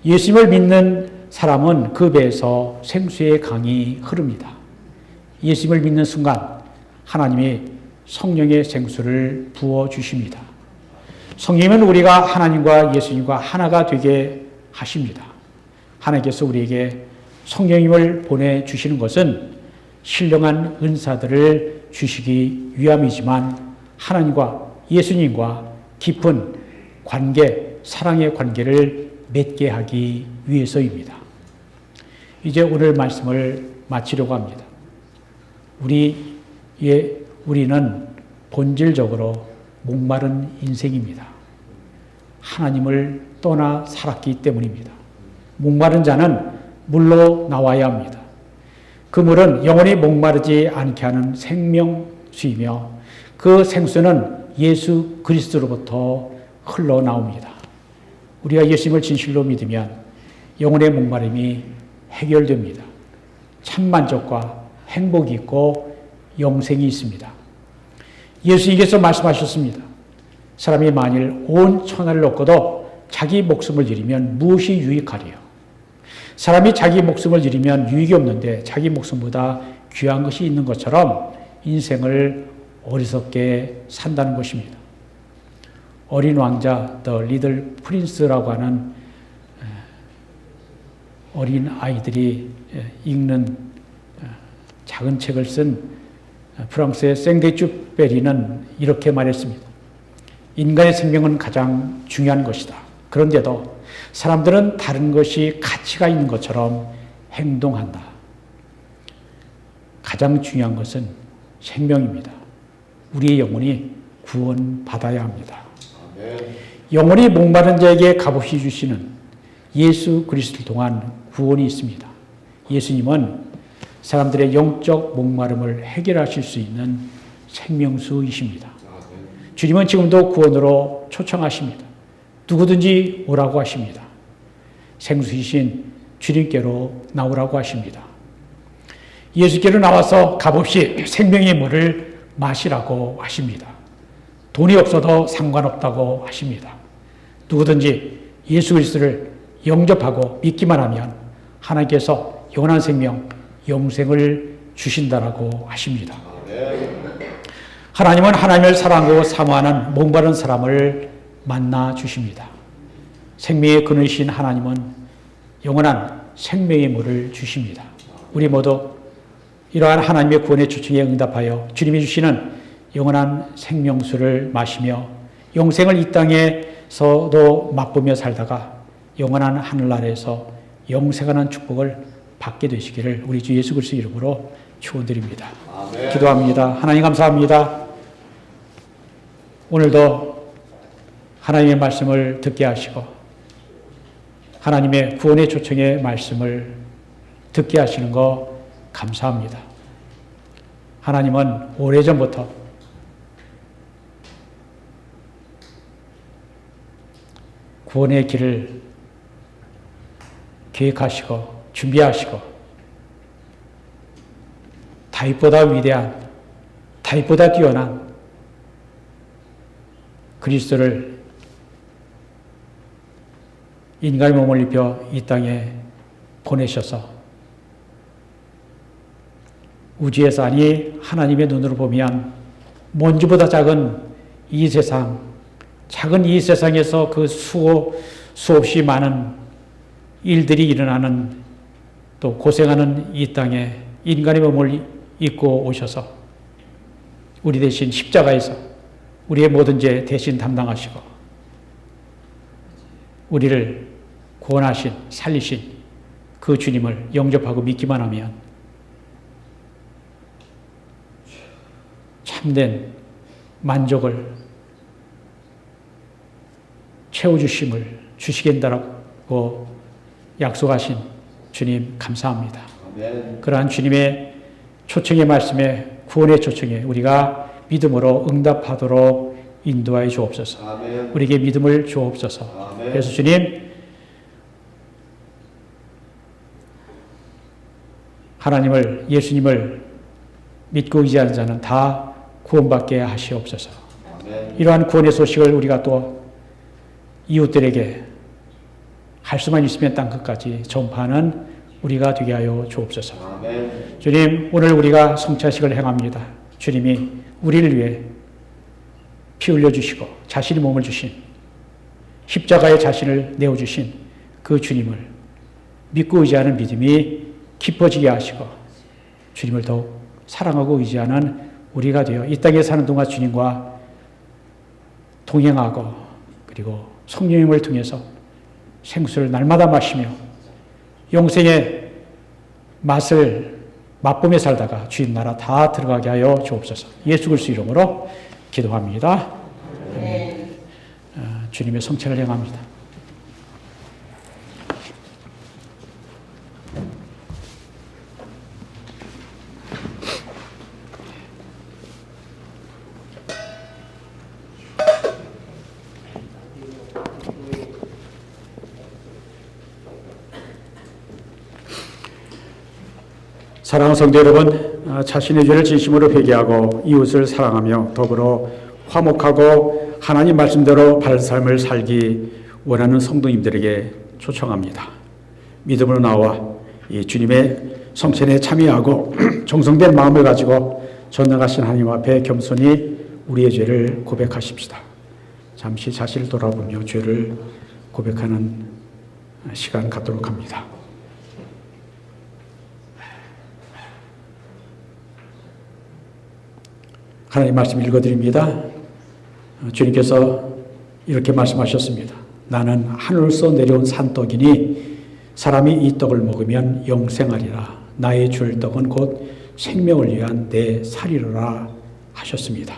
예수님을 믿는 사람은 그 배에서 생수의 강이 흐릅니다. 예수님을 믿는 순간 하나님이 성령의 생수를 부어주십니다. 성령은 우리가 하나님과 예수님과 하나가 되게 하십니다. 하나님께서 우리에게 성령님을 보내주시는 것은 신령한 은사들을 주시기 위함이지만 하나님과 예수님과 깊은 관계, 사랑의 관계를 맺게 하기 위해서입니다. 이제 오늘 말씀을 마치려고 합니다. 우리는 본질적으로 목마른 인생입니다. 하나님을 떠나 살았기 때문입니다. 목마른 자는 물로 나와야 합니다. 그 물은 영원히 목마르지 않게 하는 생명수이며 그 생수는 예수 그리스도로부터 흘러나옵니다. 우리가 예수님을 진실로 믿으면 영혼의 목마름이 해결됩니다. 참만족과 행복이 있고 영생이 있습니다. 예수님께서 말씀하셨습니다. 사람이 만일 온 천하를 얻고도 자기 목숨을 잃으면 무엇이 유익하리요? 사람이 자기 목숨을 잃으면 유익이 없는데 자기 목숨보다 귀한 것이 있는 것처럼 인생을 어리석게 산다는 것입니다. 어린 왕자, The Little Prince라고 하는 어린 아이들이 읽는 작은 책을 쓴 프랑스의 생데주페리는 이렇게 말했습니다. 인간의 생명은 가장 중요한 것이다. 그런데도 사람들은 다른 것이 가치가 있는 것처럼 행동한다. 가장 중요한 것은 생명입니다. 우리의 영혼이 구원받아야 합니다. 영혼이 목마른 자에게 값없이 주시는 예수 그리스도를 통한 구원이 있습니다. 예수님은 사람들의 영적 목마름을 해결하실 수 있는 생명수이십니다. 주님은 지금도 구원으로 초청하십니다. 누구든지 오라고 하십니다. 생수이신 주님께로 나오라고 하십니다. 예수께로 나와서 값없이 생명의 물을 마시라고 하십니다. 돈이 없어도 상관없다고 하십니다. 누구든지 예수 그리스도를 영접하고 믿기만 하면 하나님께서 영원한 생명, 영생을 주신다라고 하십니다. 하나님은 하나님을 사랑하고 사모하는 목마른 사람을 만나 주십니다. 생명의 근원이신 하나님은 영원한 생명의 물을 주십니다. 우리 모두 이러한 하나님의 구원의 초청에 응답하여 주님이 주시는 영원한 생명수를 마시며 영생을 이 땅에서도 맛보며 살다가 영원한 하늘나라에서 영생하는 축복을 받게 되시기를 우리 주 예수 그리스도 이름으로 축원드립니다. 기도합니다. 하나님 감사합니다. 오늘도 하나님의 말씀을 듣게 하시고 하나님의 구원의 초청의 말씀을 듣게 하시는 거 감사합니다. 하나님은 오래전부터 구원의 길을 계획하시고 준비하시고 다윗보다 위대한, 다윗보다 뛰어난 그리스도를 인간의 몸을 입혀 이 땅에 보내셔서 우주에서 아니 하나님의 눈으로 보면 먼지보다 작은 이 세상, 작은 이 세상에서 그 수없이 많은 일들이 일어나는 또 고생하는 이 땅에 인간의 몸을 입고 오셔서 우리 대신 십자가에서 우리의 모든 죄 대신 담당하시고 우리를 구원하신, 살리신 그 주님을 영접하고 믿기만 하면 참된 만족을 채워주심을 주시겠다라고 약속하신 주님 감사합니다. 그러한 주님의 초청의 말씀에 구원의 초청에 우리가 믿음으로 응답하도록 인도하여 주옵소서. 우리에게 믿음을 주옵소서. 그래서 주님 하나님을 예수님을 믿고 의지하는 자는 다 구원받게 하시옵소서. 이러한 구원의 소식을 우리가 또 이웃들에게 할 수만 있으면 땅 끝까지 전파하는 우리가 되게 하여 주옵소서. 주님, 오늘 우리가 성찬식을 행합니다. 주님이 우리를 위해 피 흘려주시고 자신의 몸을 주신 십자가에 자신을 내어주신 그 주님을 믿고 의지하는 믿음이 깊어지게 하시고 주님을 더욱 사랑하고 의지하는 우리가 되어 이 땅에 사는 동안 주님과 동행하고 그리고 성령님을 통해서 생수를 날마다 마시며 영생의 맛을 맛보며 살다가 주님 나라 다 들어가게 하여 주옵소서. 예수 그리스도 이름으로 기도합니다. 주님의 성찬을 행합니다. 사랑하는 성도 여러분, 자신의 죄를 진심으로 회개하고 이웃을 사랑하며 더불어 화목하고 하나님 말씀대로 바른 삶을 살기 원하는 성도님들에게 초청합니다. 믿음으로 나와 이 주님의 성찬에 참여하고 정성된 마음을 가지고 전능하신 하나님 앞에 겸손히 우리의 죄를 고백하십시다. 잠시 자신을 돌아보며 죄를 고백하는 시간 갖도록 합니다. 하나님 말씀 읽어드립니다. 주님께서 이렇게 말씀하셨습니다. 나는 하늘에서 내려온 산떡이니 사람이 이 떡을 먹으면 영생하리라. 나의 줄 떡은 곧 생명을 위한 내 살이로라 하셨습니다.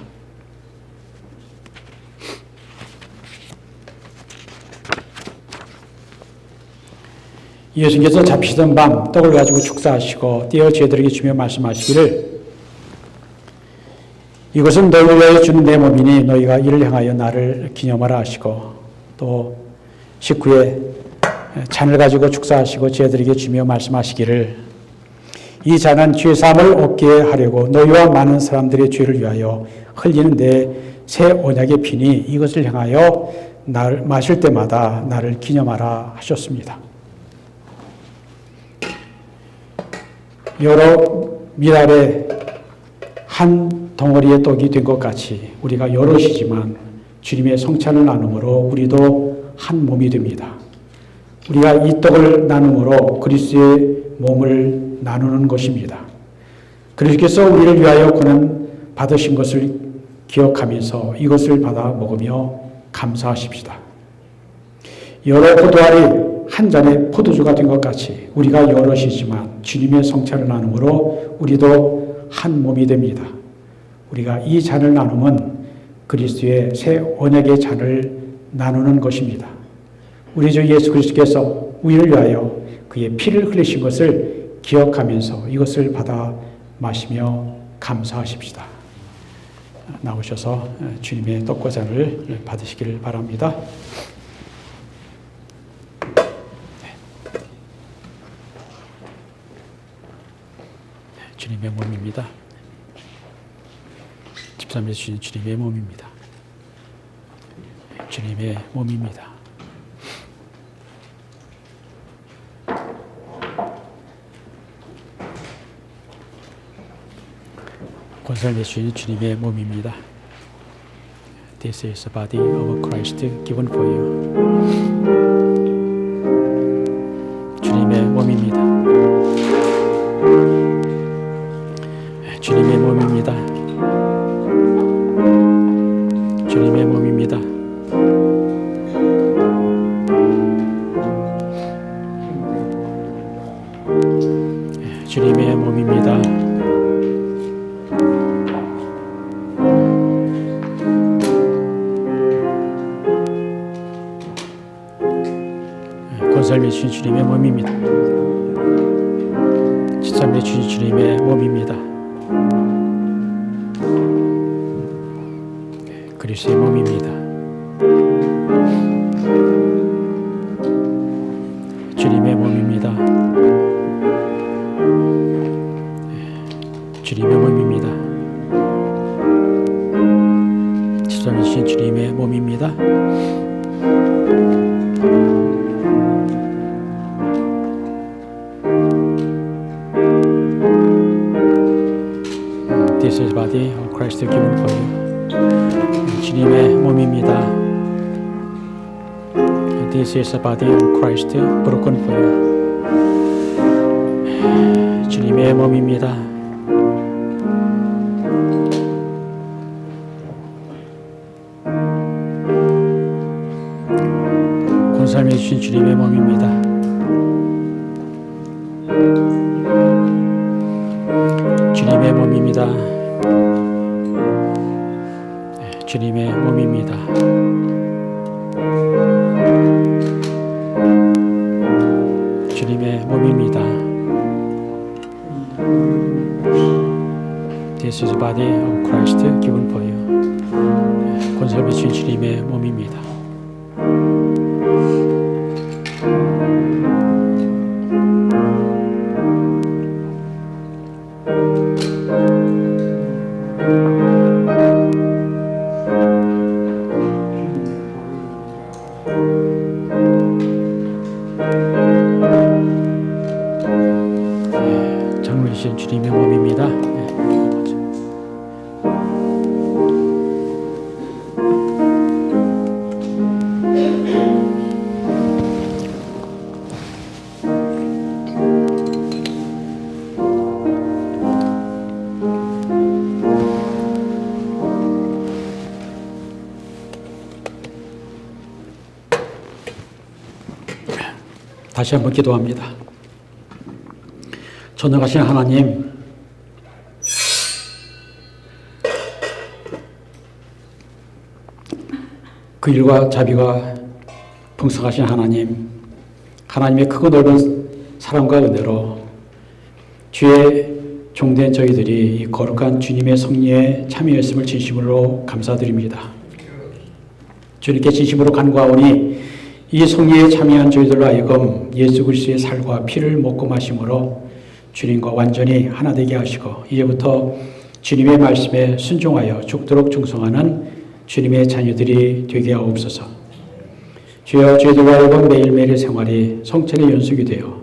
예수님께서 잡히던 밤 떡을 가지고 축사하시고 떼어 제들에게 주며 말씀하시기를 이것은 너희를 위하여 주는 내 몸이니 너희가 이를 향하여 나를 기념하라 하시고 또 식후에 잔을 가지고 축사하시고 제들에게 주며 말씀하시기를 이 잔은 죄사함을 얻게 하려고 너희와 많은 사람들의 죄를 위하여 흘리는 내 새 언약의 피니 이것을 향하여 나를 마실 때마다 나를 기념하라 하셨습니다. 여러 미랄의 한 덩어리의 떡이 된 것 같이 우리가 여럿이지만 주님의 성찬을 나눔으로 우리도 한 몸이 됩니다. 우리가 이 떡을 나눔으로 그리스도의 몸을 나누는 것입니다. 그리스도께서 우리를 위하여 고난 받으신 것을 기억하면서 이것을 받아 먹으며 감사하십시다. 여러 포도알이 한 잔의 포도주가 된 것 같이 우리가 여럿이지만 주님의 성찬을 나눔으로 우리도 한 몸이 됩니다. 우리가 이 잔을 나누면 그리스도의 새 언약의 잔을 나누는 것입니다. 우리 주 예수 그리스도께서 우리를 위하여 그의 피를 흘리신 것을 기억하면서 이것을 받아 마시며 감사하십시다. 나오셔서 주님의 떡과 잔을 받으시기를 바랍니다. 주님의 몸입니다. 집사님이 주신 주님의 몸입니다. 주님의 몸입니다. 권세를 주신 주님의 몸입니다. This is the body of Christ given for you. 주님의 몸입니다. 주님의 몸입니다. 주님의 몸입니다. 주님의 몸입니다. 권살미 주신 주님의 몸입니다. 지참미 주신 주님의 몸입니다. 그리스도의 몸입니다. 주님의 몸입니다. 주님의 몸입니다. 지참미 주신 주님의 몸입니다. This is the body of Christ given for you. 주님의 몸입니다. This is the body of Christ broken for you. 주님의 몸입니다. 권사님이 주신 주님의 몸입니다. 주님의 몸입니다. 주님의 몸입니다. 주님의 몸입니다. This is the body of Christ given for you. 권세를 주신 주님의 몸입니다. 장로이신 주님의 몸입니다. 다시 한번 기도합니다. 전능하신 하나님, 그 일과 자비가 풍성하신 하나님, 하나님의 크고 넓은 사랑과 은혜로 주의 종된 저희들이 이 거룩한 주님의 성리에 참여했음을 진심으로 감사드립니다. 주님께 진심으로 간구하오니 이 성리에 참여한 저희들로 하여금 예수 그리스도의 살과 피를 먹고 마심으로 주님과 완전히 하나 되게 하시고 이제부터 주님의 말씀에 순종하여 죽도록 충성하는 주님의 자녀들이 되게 하옵소서. 주여, 저희들과 하여금 매일매일의 생활이 성찬의 연속이 되어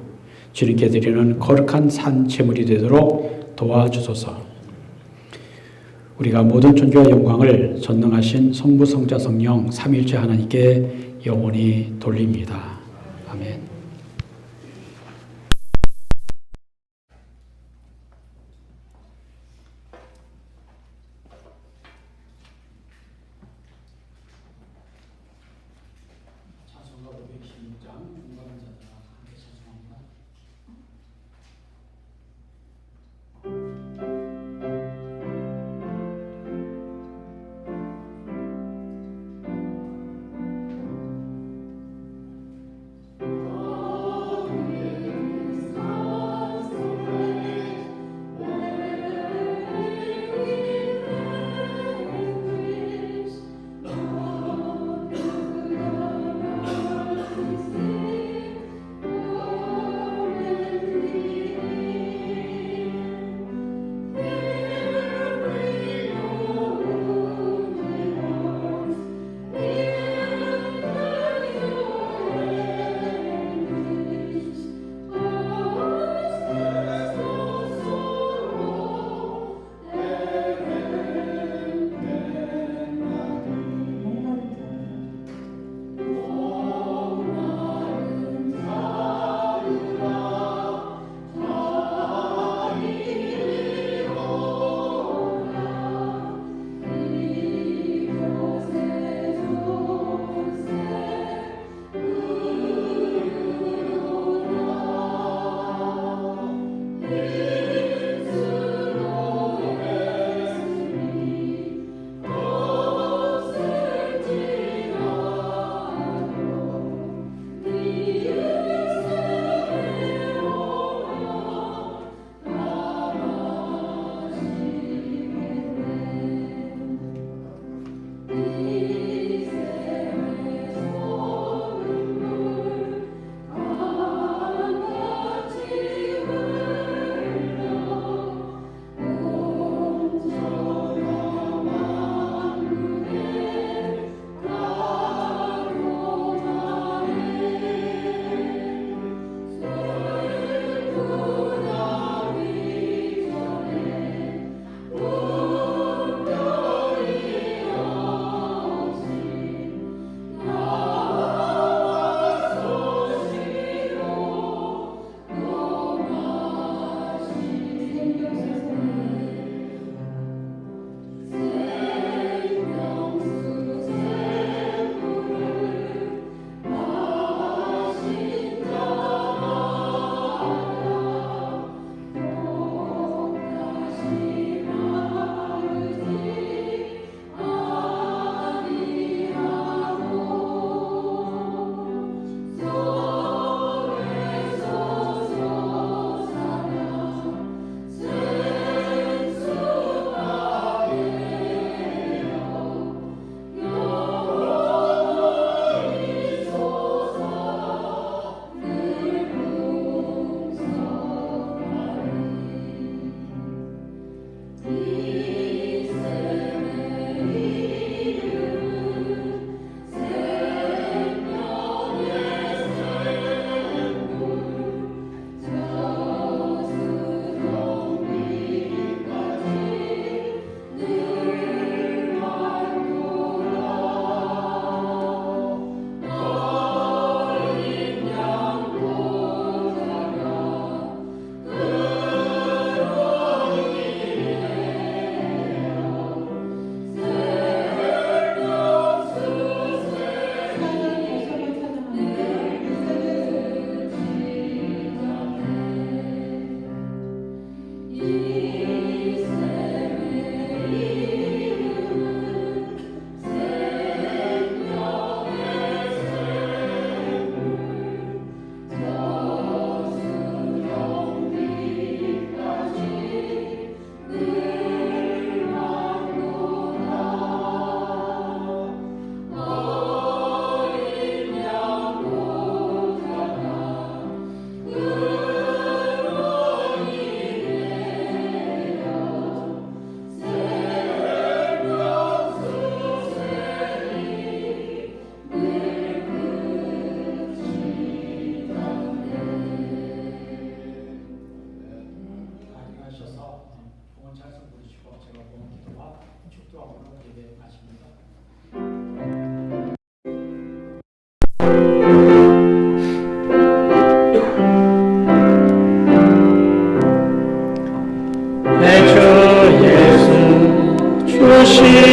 주님께 드리는 거룩한 산 제물이 되도록 도와주소서. 우리가 모든 존귀와 영광을 전능하신 성부, 성자, 성령 삼위일체 하나님께 영원히 돌립니다. 아멘. 찬송가 516장 공감한 자들아 함께 찬송합니다.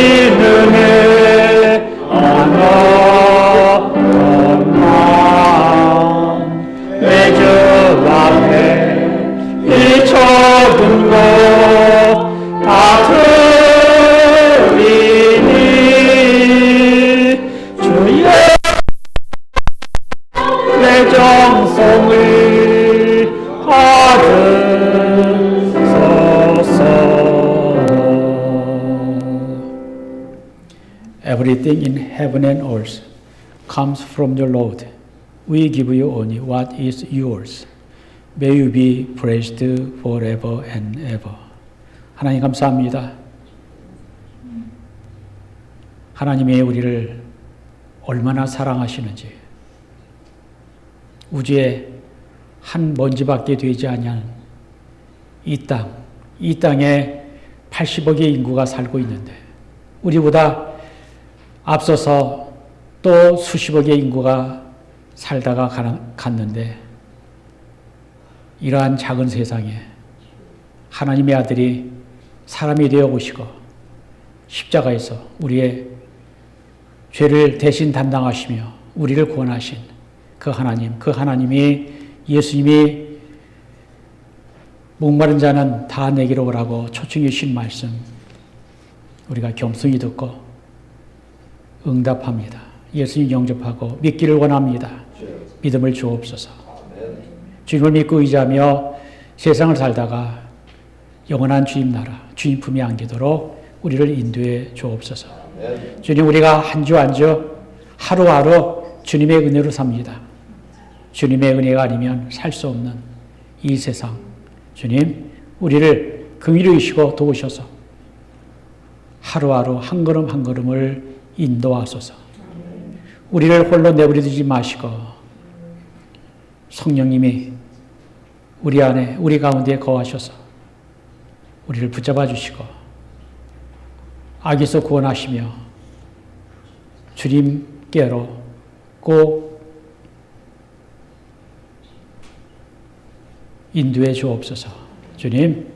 은혜 언어만 내 주 앞에 이 좁은 곳 다투리니 주의 내 정성을 받으소서. Everything in heaven and earth comes from the Lord. We give you only what is yours. May you be praised forever and ever. 하나님 감사합니다. 하나님이 우리를 얼마나 사랑하시는지, 우주에 한 먼지밖에 되지 아니한 이 땅에 80억의 인구가 살고 있는데 우리보다 앞서서 또 수십억의 인구가 살다가 갔는데 이러한 작은 세상에 하나님의 아들이 사람이 되어 오시고 십자가에서 우리의 죄를 대신 담당하시며 우리를 구원하신 그 하나님이 예수님이 목마른 자는 다 내게로 오라고 초청해 주신 말씀 우리가 겸손히 듣고 응답합니다. 예수님 영접하고 믿기를 원합니다. 믿음을 주옵소서. 주님을 믿고 의지하며 세상을 살다가 영원한 주님 나라, 주님 품에 안기도록 우리를 인도해 주옵소서. 주님, 우리가 한 주 한 주 하루하루 주님의 은혜로 삽니다. 주님의 은혜가 아니면 살 수 없는 이 세상, 주님, 우리를 긍휼히 여기시고 도우셔서 하루하루 한 걸음 한 걸음을 인도하소서. 우리를 홀로 내버려두지 마시고 성령님이 우리 안에, 우리 가운데 거하셔서 우리를 붙잡아 주시고 악에서 구원하시며 주님께로 꼭 인도해 주옵소서. 주님,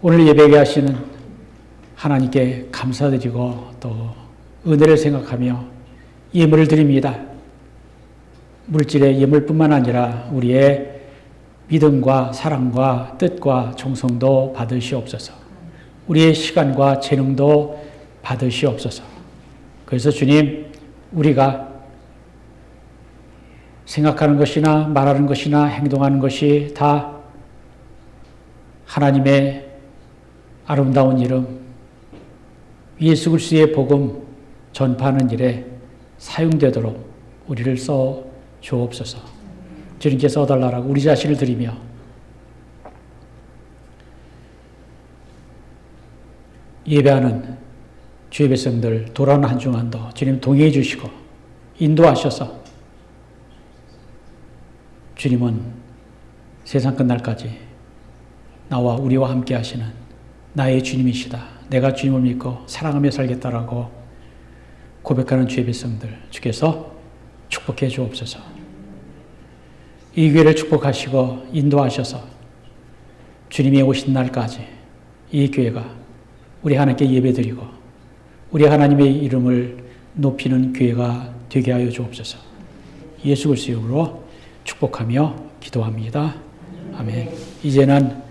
오늘 예배하게 하시는 하나님께 감사드리고 또 은혜를 생각하며 예물을 드립니다. 물질의 예물뿐만 아니라 우리의 믿음과 사랑과 뜻과 정성도 받으시옵소서. 우리의 시간과 재능도 받으시옵소서. 그래서 주님, 우리가 생각하는 것이나 말하는 것이나 행동하는 것이 다 하나님의 아름다운 이름, 예수 그리스도의 복음 전파하는 일에 사용되도록 우리를 써 주옵소서. 주님께 써달라고 우리 자신을 드리며 예배하는 주의 백성들 돌아오는 한 주간도 주님 동행해 주시고 인도하셔서 주님은 세상 끝날까지 나와 우리와 함께 하시는 나의 주님이시다. 내가 주님을 믿고 사랑하며 살겠다라고 고백하는 주의 백성들 주께서 축복해 주옵소서. 이 교회를 축복하시고 인도하셔서 주님이 오신 날까지 이 교회가 우리 하나님께 예배드리고 우리 하나님의 이름을 높이는 교회가 되게 하여 주옵소서. 예수 그리스도의 이름으로 축복하며 기도합니다. 아멘. 이제는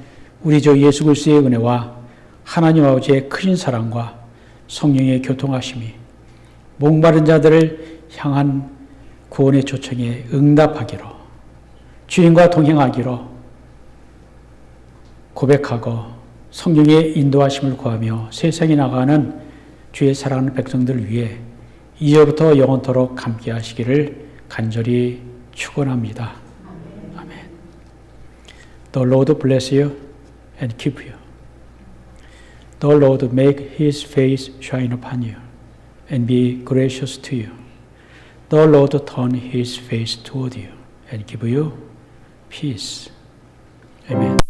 우리 주 예수 그리스도의 은혜와 하나님 아버지의 크신 사랑과 성령의 교통하심이 목마른 자들을 향한 구원의 초청에 응답하기로 주님과 동행하기로 고백하고 성령의 인도하심을 구하며 세상에 나가는 주의 사랑하는 백성들을 위해 이제부터 영원토록 함께 하시기를 간절히 축원합니다. 아멘. The Lord bless you and keep you. The Lord make His face shine upon you and be gracious to you. The Lord turn His face toward you and give you peace. Amen.